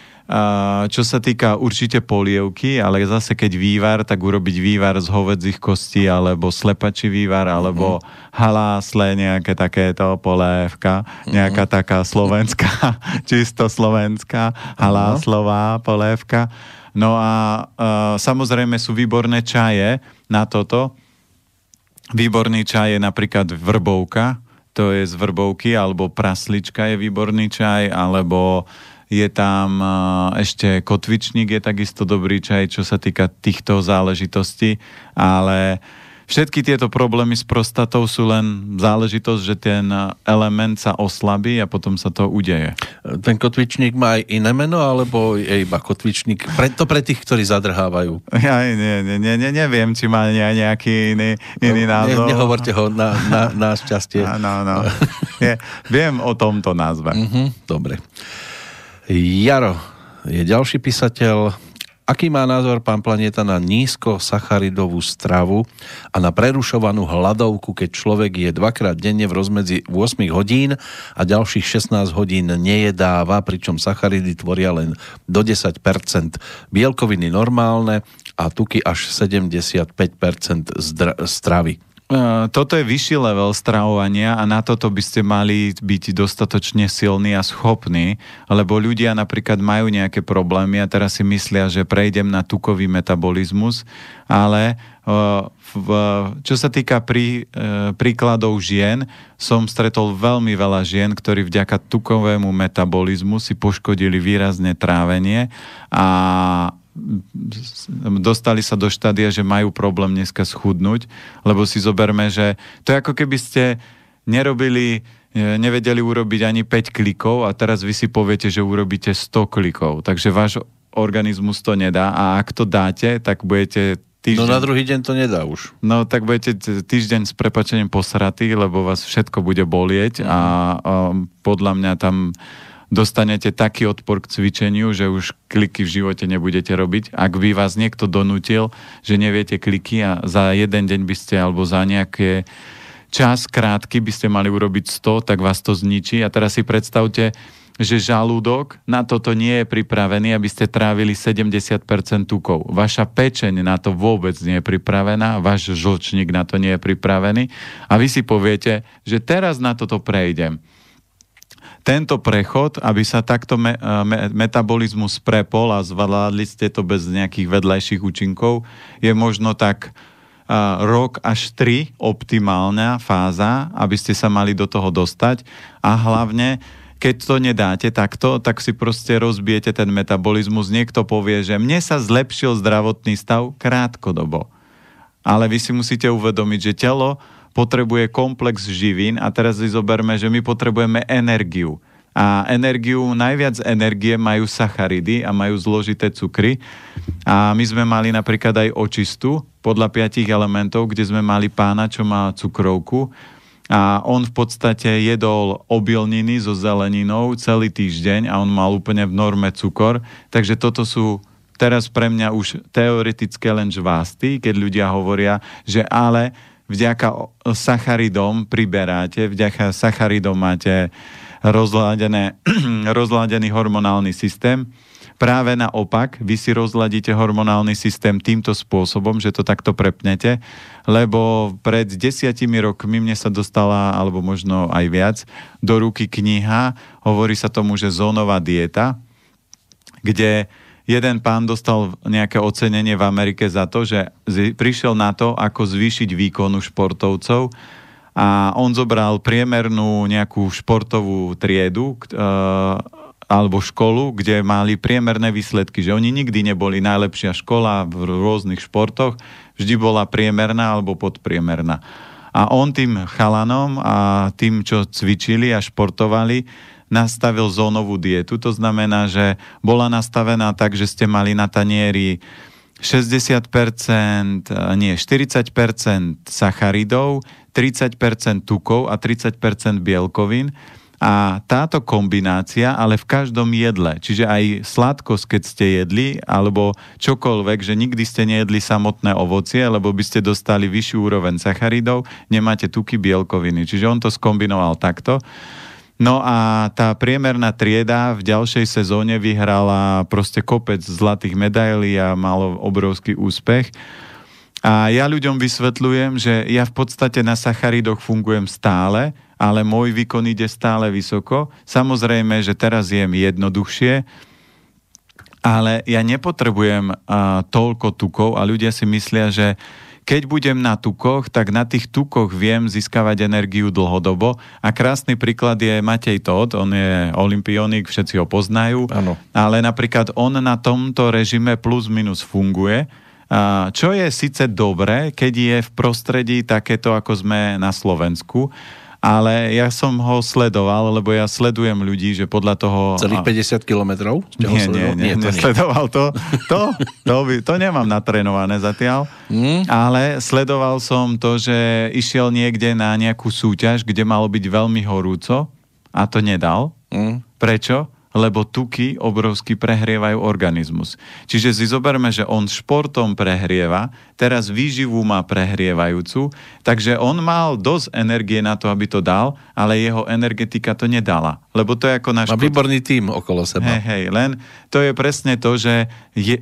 Čo sa týka určite polievky, ale zase keď vývar, tak urobiť vývar z hovedzích kostí, alebo slepačí vývar, alebo halásle, nejaké takéto polévka, nejaká taká slovenská, čisto slovenská haláslová polévka. No a samozrejme sú výborné čaje na toto. Výborný čaj je napríklad vrbovka, to je z vrbovky, alebo praslička je výborný čaj, alebo je tam ešte kotvičník, je takisto dobrý čaj, čo sa týka týchto záležitostí, ale všetky tieto problémy s prostatou sú len záležitosť, že ten element sa oslabí a potom sa to udeje. Ten kotvičník má aj iné meno, alebo je iba kotvičník? To pre tých, ktorí zadrhávajú. Ja neviem, či má nejaký iný názov. Nehovorte ho na šťastie. No. Viem o tomto názve. Dobre. Jaro je ďalší písateľ. Aký má názor pán Planieta na nízkosacharidovú stravu a na prerušovanú hladovku, keď človek je 2-krát denne v rozmedzi 8 hodín a ďalších 16 hodín nejedáva, pričom sacharidy tvoria len do 10%, bielkoviny normálne a tuky až 75% stravy. Toto je vyšší level stravovania a na toto by ste mali byť dostatočne silní a schopní, lebo ľudia napríklad majú nejaké problémy a teraz si myslia, že prejdem na tukový metabolizmus, ale čo sa týka príkladov žien, som stretol veľmi veľa žien, ktorí vďaka tukovému metabolizmu si poškodili výrazne trávenie a dostali sa do štádia, že majú problém dneska schudnúť, lebo si zoberme, že to je ako keby ste nevedeli urobiť ani 5 klikov a teraz vy si poviete, že urobíte 100 klikov. Takže váš organizmus to nedá a ak to dáte, tak budete týždeň... No na druhý deň to nedá už. No tak budete týždeň s prepáčením posratí, lebo vás všetko bude bolieť a podľa mňa tam dostanete taký odpor k cvičeniu, že už kliky v živote nebudete robiť. Ak by vás niekto donútil, že neviete kliky a za jeden deň by ste, alebo za nejaké čas krátky by ste mali urobiť 100, tak vás to zničí. A teraz si predstavte, že žalúdok na toto nie je pripravený, aby ste trávili 70% tukov. Vaša pečeň na to vôbec nie je pripravená, váš žlčník na to nie je pripravený a vy si poviete, že teraz na toto prejdem. Tento prechod, aby sa takto metabolizmus prepol a zvládli ste to bez nejakých vedľajších účinkov, je možno tak rok až 3 optimálna fáza, aby ste sa mali do toho dostať a hlavne, keď to nedáte takto, tak si proste rozbijete ten metabolizmus. Niekto povie, že mne sa zlepšil zdravotný stav krátkodobo. Ale vy si musíte uvedomiť, že telo potrebuje komplex živín a teraz si zoberme, že my potrebujeme energiu. A najviac energie majú sacharidy a majú zložité cukry. A my sme mali napríklad aj očistu podľa 5 elementov, kde sme mali pána, čo má cukrovku. A on v podstate jedol obilniny so zeleninou celý týždeň a on mal úplne v norme cukor. Takže toto sú teraz pre mňa už teoretické len žvásty, keď ľudia hovoria, že ale vďaka sacharidom priberáte, vďaka sacharidom máte rozladený hormonálny systém. Práve naopak, vy si rozladíte hormonálny systém týmto spôsobom, že to takto prepnete, lebo pred 10 rokmi mne sa dostala, alebo možno aj viac, do ruky kniha, hovorí sa tomu, že zónová dieta, kde jeden pán dostal nejaké ocenenie v Amerike za to, že prišiel na to, ako zvýšiť výkon u športovcov a on zobral priemernú nejakú športovú triedu alebo školu, kde mali priemerné výsledky, že oni nikdy neboli najlepšia škola v rôznych športoch, vždy bola priemerná alebo podpriemerná. A on tým chalanom a tým, čo cvičili a športovali, nastavil zónovú dietu. To znamená, že bola nastavená tak, že ste mali na tanieri 40%, nie, 40% sacharidov, 30% tukov a 30% bielkovín. A táto kombinácia, ale v každom jedle, čiže aj sladkosť, keď ste jedli, alebo čokoľvek, že nikdy ste nejedli samotné ovocie, lebo by ste dostali vyššiu úroveň sacharidov, nemáte tuky, bielkoviny. Čiže on to skombinoval takto. No a tá priemerná trieda v ďalšej sezóne vyhrala proste kopec zlatých medailí a malo obrovský úspech. A ja ľuďom vysvetľujem, že ja v podstate na sacharidoch fungujem stále, ale môj výkon ide stále vysoko. Samozrejme, že teraz jem jednoduchšie, ale ja nepotrebujem toľko tukov a ľudia si myslia, že keď budem na tukoch, tak na tých tukoch viem získavať energiu dlhodobo. A krásny príklad je Matej Todt, on je olympionik, všetci ho poznajú, ano. Ale napríklad on na tomto režime plus minus funguje, čo je síce dobré, keď je v prostredí takéto, ako sme na Slovensku, ale ja som ho sledoval, lebo ja sledujem ľudí, že podľa toho... Celých 50 kilometrov? Nie, nesledoval to. To nemám natrénované zatiaľ, ale sledoval som to, že išiel niekde na nejakú súťaž, kde malo byť veľmi horúco a to nedal. Prečo? Lebo tuky obrovsky prehrievajú organizmus. Čiže si zoberme, že on športom prehrieva, teraz výživu má prehrievajúcu, takže on mal dosť energie na to, aby to dal, ale jeho energetika to nedala. Lebo to je ako náš... Má výborný tím okolo seba. Hej, len to je presne to, že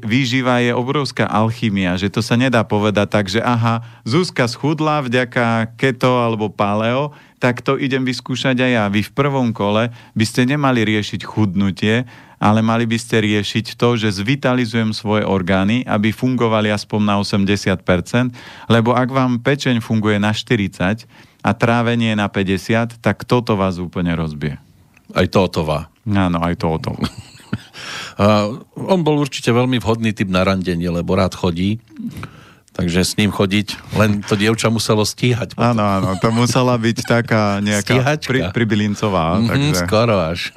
výživa je obrovská alchymia, že to sa nedá povedať tak, že aha, Zuzka schudla vďaka keto alebo paleo, tak to idem vyskúšať aj ja. Vy v prvom kole by ste nemali riešiť chudnutie, ale mali by ste riešiť to, že zvitalizujem svoje orgány, aby fungovali aspoň na 80%, lebo ak vám pečeň funguje na 40 a trávenie na 50, tak toto vás úplne rozbije. Aj Totová. Áno, aj toto. On bol určite veľmi vhodný typ na randenie, lebo rád chodí. Takže s ním chodiť, len to dievča muselo stíhať. Áno, to musela byť taká nejaká pribylincová. Takže... Skoro až.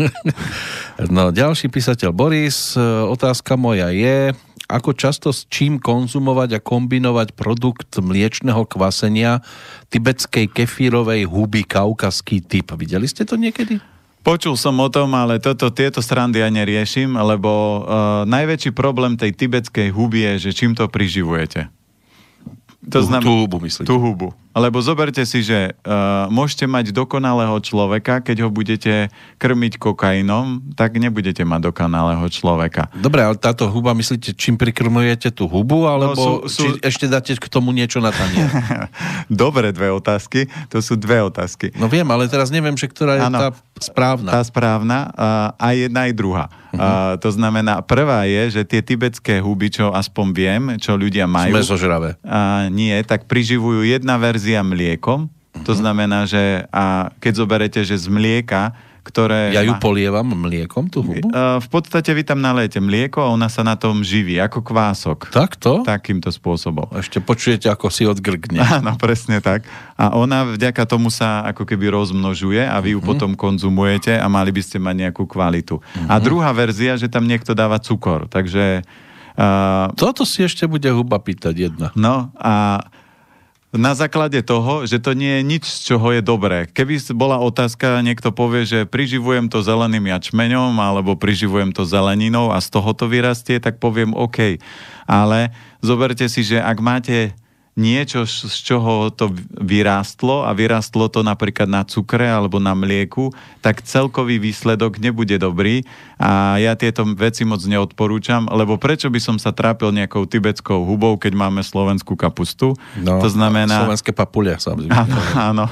No, ďalší písateľ Boris, otázka moja je, ako často s čím konzumovať a kombinovať produkt mliečneho kvasenia tibetskej kefírovej huby kaukaský typ. Videli ste to niekedy? Počul som o tom, ale tieto srandy ja neriešim, lebo najväčší problém tej tibetskej huby je, že čím to priživujete. Tú hubu, myslíte? Tú hubu. Lebo zoberte si, že môžete mať dokonalého človeka, keď ho budete krmiť kokainom, tak nebudete mať dokonalého človeka. Dobre, ale táto huba, myslíte, čím prikrmujete tú hubu, alebo či ešte dáte k tomu niečo na tanier? Dobre, dve otázky. To sú dve otázky. No viem, ale teraz neviem, že ktorá je tá správna. Tá správna, aj jedna, aj druhá. To znamená, prvá je, že tie tibetské huby, čo aspoň viem, čo ľudia majú... Mesožravé. Nie, tak priživujú jedna verzia mliekom. To znamená, že keď zoberete, že z mlieka, ktoré... Ja ju polievam mliekom, tú hubu? V podstate vy tam nalejete mlieko a ona sa na tom živí, ako kvások. Takto? Takýmto spôsobom. Ešte počujete, ako si odgrgne. Áno, presne tak. A ona vďaka tomu sa ako keby rozmnožuje a vy ju potom konzumujete a mali by ste mať nejakú kvalitu. A druhá verzia, že tam niekto dáva cukor. Takže... Toto si ešte bude huba pýtať jedna. No a... Na základe toho, že to nie je nič, z čoho je dobré. Keby bola otázka, niekto povie, že priživujem to zeleným jačmeňom alebo priživujem to zeleninou a z toho to vyrastie, tak poviem OK. Ale zoberte si, že ak máte niečo, z čoho to vyrástlo a vyrástlo to napríklad na cukre alebo na mlieku, tak celkový výsledok nebude dobrý a ja tieto veci moc neodporúčam, lebo prečo by som sa trápil nejakou tibetskou hubou, keď máme slovenskú kapustu? No, to znamená... Slovenské papulia, samozrejme. Áno.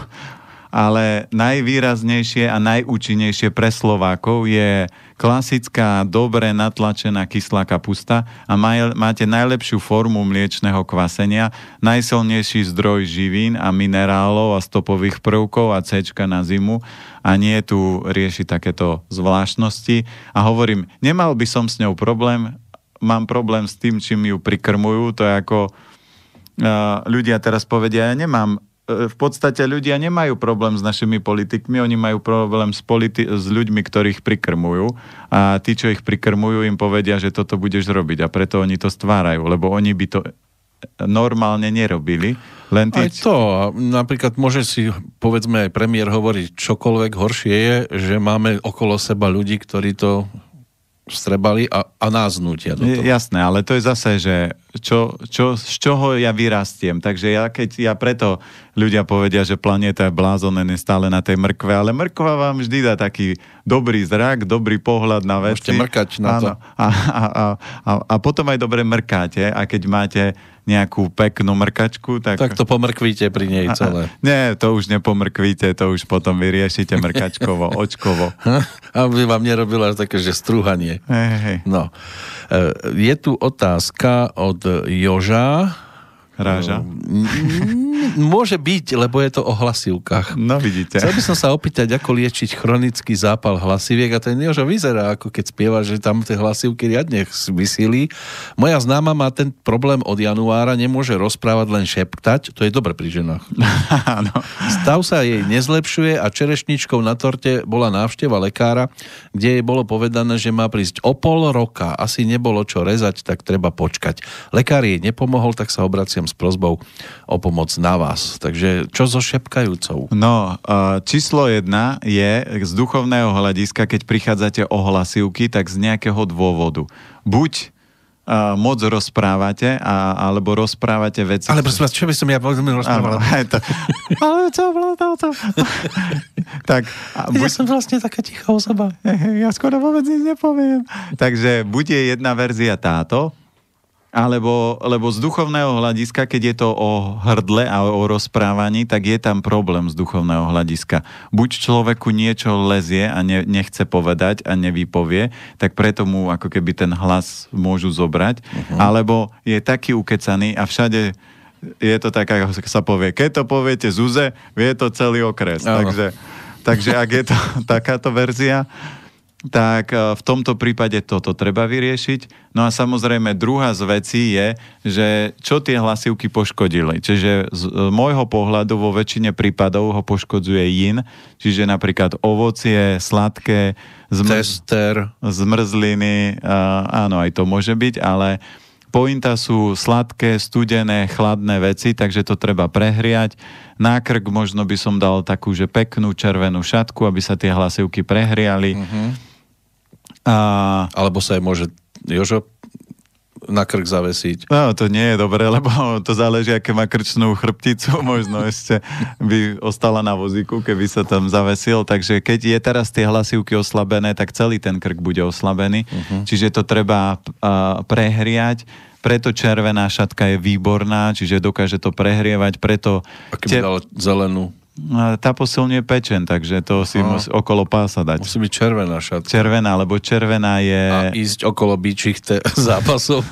Ale najvýraznejšie a najúčinnejšie pre Slovákov je klasická, dobre natlačená kyslá kapusta a máte najlepšiu formu mliečneho kvasenia, najsilnejší zdroj živín a minerálov a stopových prvkov a C-čka na zimu a nie tu riešiť takéto zvláštnosti. A hovorím, nemal by som s ňou problém, mám problém s tým, čím ju prikrmujú, to je ako ľudia teraz povedia, ja nemám. V podstate ľudia nemajú problém s našimi politikmi, oni majú problém s ľuďmi, ktorých prikrmujú a tí, čo ich prikrmujú, im povedia, že toto budeš robiť a preto oni to stvárajú, lebo oni by to normálne nerobili. Len Aj to, napríklad môže si, povedzme, aj premiér hovoriť čokoľvek, horšie je, že máme okolo seba ľudí, ktorí to vstrebali a nás nútia do toho. Jasné, ale to je zase, že z čoho ja vyrastiem. Takže ja preto ľudia povedia, že planéta je blázonený stále na tej mrkve, ale mrkva vám vždy dá taký dobrý zrak, dobrý pohľad na veci. Môžete mrkať na to. A potom aj dobre mrkáte a keď máte nejakú peknú mrkačku, tak... Tak to pomrkvíte pri nej celé. Nie, to už nepomrkvíte, to už potom vyriešite mrkačkovo, očkovo. Aby vám nerobila také, že strúhanie. Hej. No. Je tu otázka od Joža, Ráža? Môže byť, lebo je to o hlasivkách. No vidíte. Chcel by som sa opýtať, ako liečiť chronický zápal hlasiviek a ten Jožo vyzerá, ako keď spieva, že tam tie hlasivky riadne vysíli. Moja známa má ten problém od januára, nemôže rozprávať, len šeptať. To je dobre pri ženách. Stav sa jej nezlepšuje a čerešničkou na torte bola návšteva lekára, kde jej bolo povedané, že má prísť o pol roka. Asi nebolo čo rezať, tak treba počkať. Lekár jej nepomohol, tak sa obraciam s prosbou o pomoc na vás. Takže čo so šepkajúcou? No, číslo 1 je z duchovného hľadiska, keď prichádzate o hlasivky, tak z nejakého dôvodu. Buď moc rozprávate, alebo rozprávate veci... Ale prosím vás, čo by som ja rozprával? Ale čo bolo to? Tak, ja som vlastne taká tichá osoba. Ja skoro vôbec nič nepoviem. Takže buď je jedna verzia táto, lebo z duchovného hľadiska, keď je to o hrdle a o rozprávaní, tak je tam problém z duchovného hľadiska. Buď človeku niečo lezie a nechce povedať a nevypovie, tak preto mu ako keby ten hlas môžu zobrať, alebo je taký ukecaný a všade je to tak, ako sa povie, keď to poviete Zuze, vie to celý okres. Takže ak je to takáto verzia, tak v tomto prípade toto treba vyriešiť. No a samozrejme druhá z vecí je, že čo tie hlasivky poškodili. Čiže z môjho pohľadu vo väčšine prípadov ho poškodzuje yin, čiže napríklad ovocie, sladké, zmrzliny, áno, aj to môže byť, ale pointa sú sladké, studené, chladné veci, takže to treba prehriať. Na krk možno by som dal takú, že peknú červenú šatku, aby sa tie hlasivky prehriali. Alebo sa aj môže Jožo na krk zavesiť. No, to nie je dobré, lebo to záleží, aké má krčnú chrbticu, možno ešte by ostala na vozíku, keby sa tam zavesil. Takže keď je teraz tie hlasivky oslabené, tak celý ten krk bude oslabený. Čiže to treba prehriať. Preto červená šatka je výborná, čiže dokáže to prehrievať. Preto... A keby dal zelenú? Tá posilňuje pečen, takže to si musí okolo pása dať. Musí byť červená šatka. Červená, lebo červená je... A ísť okolo bičích zápasov.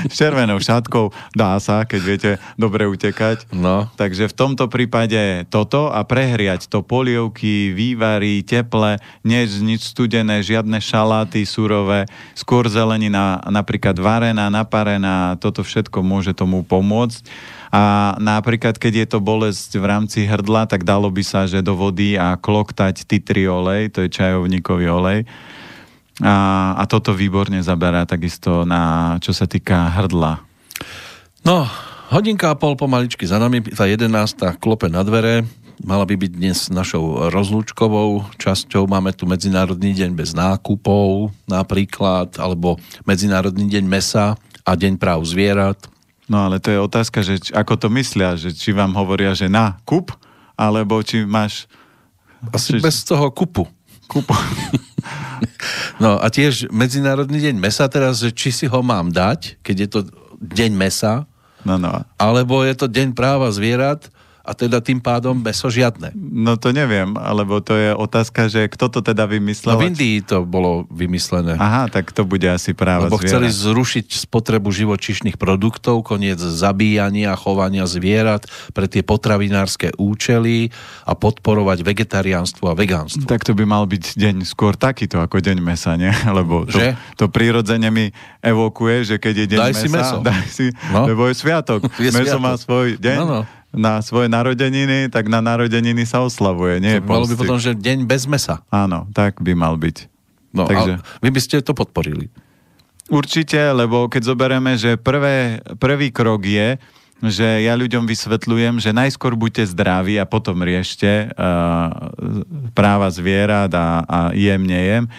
S červenou šatkou dá sa, keď viete dobre utekať. No. Takže v tomto prípade toto a prehriať to polievky, vývary, teple, nič studené, žiadne šaláty surové, skôr zelenina napríklad varená, naparená, toto všetko môže tomu pomôcť. A napríklad, keď je to bolesť v rámci hrdla, tak dalo by sa, že do vody a kloktať titri olej, to je čajovníkový olej. A toto výborne zaberá takisto na, čo sa týka hrdla. No, hodinka a pol pomaličky za nami, tá 11. klope na dvere. Mala by byť dnes našou rozlúčkovou časťou. Máme tu Medzinárodný deň bez nákupov napríklad, alebo Medzinárodný deň mesa a Deň práv zvierat. No ale to je otázka, že ako to myslia, že či vám hovoria, že na kup, alebo či máš... Asi bez toho kupu. Kupu. No a tiež Medzinárodný deň mesa teraz, že či si ho mám dať, keď je to deň mesa, no. Alebo je to deň práva zvierat, a teda tým pádom meso žiadne. No to neviem, alebo to je otázka, že kto to teda vymyslel? No v Indii to bolo vymyslené. Aha, tak to bude asi práva Lebo zvierat. Chceli zrušiť spotrebu živočíšnych produktov, koniec zabíjania a chovania zvierat pre tie potravinárske účely a podporovať vegetariánstvo a vegánstvo. Tak to by mal byť deň skôr takýto ako deň mesa, nie? Lebo to prirodzene mi evokuje, že keď je deň mesa, daj si, lebo je sviatok. Meso má svoj deň. No. Na svoje narodeniny, tak na narodeniny sa oslavuje. Nie malo by potom, že deň bez mesa. Áno, tak by mal byť. No, takže... vy by ste to podporili. Určite, lebo keď zoberieme, že prvý krok je, že ja ľuďom vysvetľujem, že najskôr buďte zdraví a potom riešte práva zvierat a jem.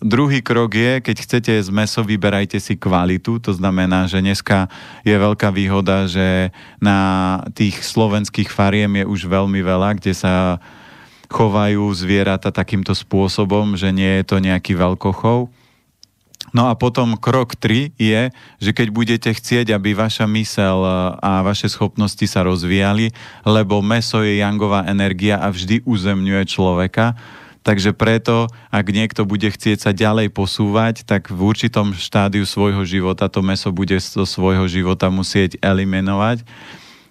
Druhý krok je, keď chcete jesť mäso, vyberajte si kvalitu, to znamená, že dneska je veľká výhoda, že na tých slovenských fariem je už veľmi veľa, kde sa chovajú zvieratá takýmto spôsobom, že nie je to nejaký veľkochov. No a potom krok 3 je, že keď budete chcieť, aby vaša myseľ a vaše schopnosti sa rozvíjali, lebo mäso je jangová energia a vždy uzemňuje človeka, Takže preto, ak niekto bude chcieť sa ďalej posúvať, tak v určitom štádiu svojho života to mäso bude zo svojho života musieť eliminovať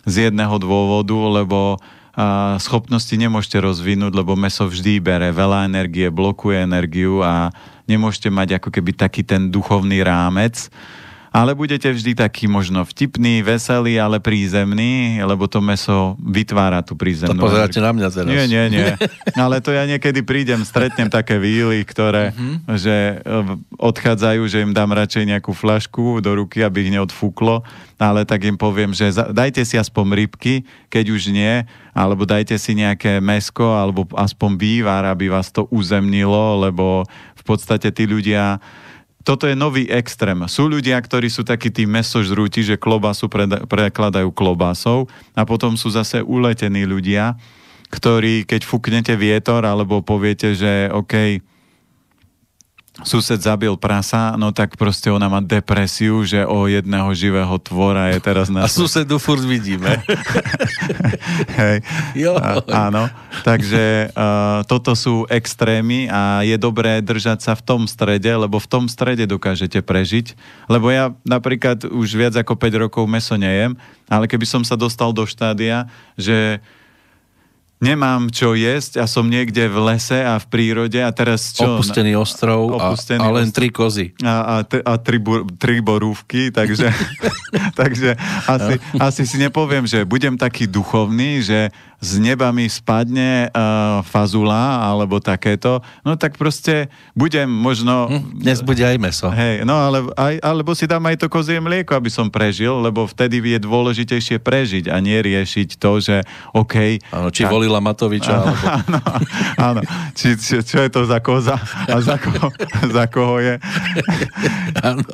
z jedného dôvodu, lebo schopnosti nemôžete rozvinúť, lebo mäso vždy bere veľa energie, blokuje energiu a nemôžete mať ako keby taký ten duchovný rámec. Ale budete vždy taký možno vtipný, veselý, ale prízemný, lebo to mäso vytvára tú prízemnú. To pozeráte na mňa teraz. Nie. Ale to ja niekedy prídem, stretnem také víly, ktoré že odchádzajú, že im dám radšej nejakú fľašku do ruky, aby ich neodfúklo, ale tak im poviem, že dajte si aspoň rybky, keď už nie, alebo dajte si nejaké mäsko, alebo aspoň vývar, aby vás to uzemnilo, lebo v podstate tí ľudia... Toto je nový extrém. Sú ľudia, ktorí sú takí tí mäsožrúti, že klobásu prekladajú klobásou a potom sú zase uletení ľudia, ktorí, keď fúknete vietor alebo poviete, že OK, sused zabil prasa, no tak proste ona má depresiu, že o jedného živého tvora je teraz na... A susedu furt vidíme. Hej. Áno. Takže toto sú extrémy a je dobré držať sa v tom strede, lebo v tom strede dokážete prežiť. Lebo ja napríklad už viac ako 5 rokov mäso nejem, ale keby som sa dostal do štádia, že nemám čo jesť a som niekde v lese a v prírode a teraz čo? Opustený ostrov a len 3 kozy. A 3 borúvky, takže, takže asi si nepoviem, že budem taký duchovný, že z neba mi spadne fazula alebo takéto, no tak proste budem možno... Dnes bude aj mäso. Hej, no alebo si dám aj to kozie mlieko, aby som prežil, lebo vtedy je dôležitejšie prežiť a nie riešiť to, že OK... Áno, či volila Matoviča, alebo... Áno. Čo je to za koza a za koho je? Áno.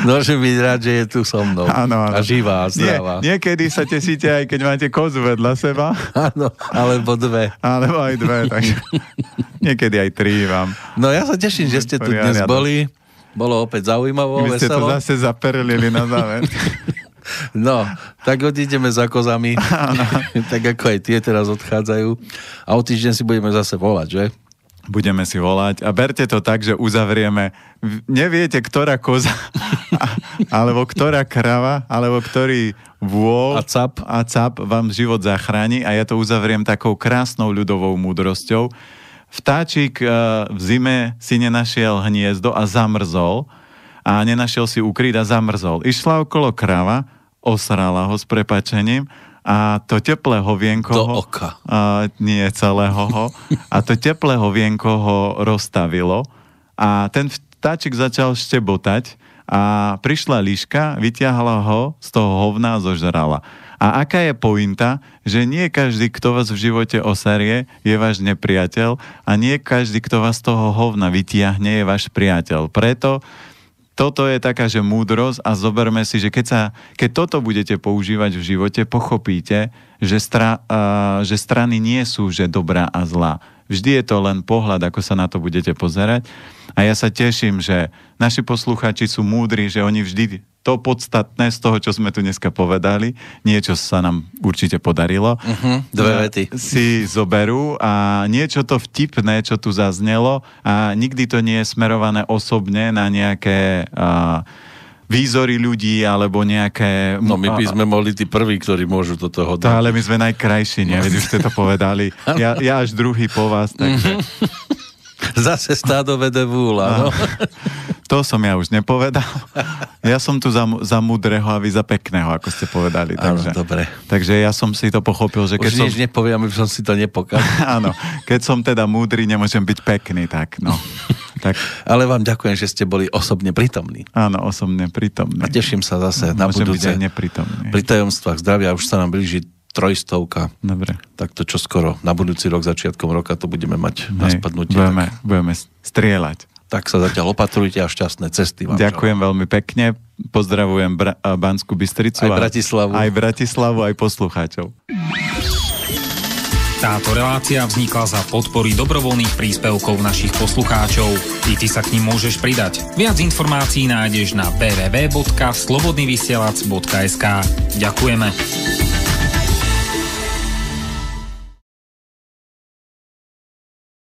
Môžem byť rád, že je tu so mnou. Áno. A živá, zdravá. Niekedy sa tesíte, aj keď máte kozu vedľa seba. Áno, alebo 2. Alebo aj 2, takže niekedy aj 3 vám. No ja sa teším, že ste tu dnes boli. Bolo opäť zaujímavo, veselo. Vy ste to zase zaperlili na záver. No, tak odídeme za kozami. Tak ako aj tie teraz odchádzajú. A o týždeň si budeme zase volať, že? Budeme si volať a berte to tak, že uzavrieme. Neviete, ktorá koza, alebo ktorá krava, alebo ktorý vôl a cap vám život zachráni a ja to uzavriem takou krásnou ľudovou múdrosťou. Vtáčik v zime si nenašiel hniezdo a zamrzol a nenašiel si ukryť a zamrzol. Išla okolo krava, osrala ho s prepáčením a to teplé hovienko do oka. Nie celého ho. A to teplé hovienko ho rozstavilo a ten vtáčik začal štebotať a prišla líška, vyťahla ho z toho hovna a zožrala. A aká je pointa, že nie každý, kto vás v živote oserie, je váš nepriateľ a nie každý, kto vás z toho hovna vytiahne, je váš priateľ. Preto toto je taká, že múdrosť a zoberme si, že keď toto budete používať v živote, pochopíte, že strany nie sú, že dobrá a zlá. Vždy je to len pohľad, ako sa na to budete pozerať. A ja sa teším, že naši poslucháči sú múdri, že oni vždy to podstatné z toho, čo sme tu dneska povedali, niečo sa nám určite podarilo. 2 vety. Si zoberú a niečo to vtipné, čo tu zaznelo a nikdy to nie je smerované osobne na nejaké výzory ľudí alebo nejaké... No my by sme mohli tí prví, ktorí môžu toto hodnotiť. Ale my sme najkrajší, veď už ste to povedali. Ja až druhý po vás, takže... Zase stádo vede vúla, no. To som ja už nepovedal. Ja som tu za múdreho a vy za pekného, ako ste povedali. Takže, áno, dobre. Takže ja som si to pochopil, že keď už nič nepoviem, aby som si to nepokázal. Áno, keď som teda múdry, nemôžem byť pekný, tak no. Tak. Ale vám ďakujem, že ste boli osobne prítomní. Áno, osobne prítomní. A teším sa zase na budúce. Pri tajomstvách zdravia už sa nám blíži 300. Dobre. Tak to čo skoro, na budúci rok, začiatkom roka to budeme mať na spadnutie. Budeme strieľať. Tak sa zatiaľ opatrujte a šťastné cesty vám. Ďakujem veľmi pekne. Pozdravujem Banskú Bystricu. Aj Bratislavu, aj poslucháčov. Táto relácia vznikla za podpory dobrovoľných príspevkov našich poslucháčov. I ty sa k nim môžeš pridať. Viac informácií nájdeš na www.slobodnyvysielac.sk. Ďakujeme.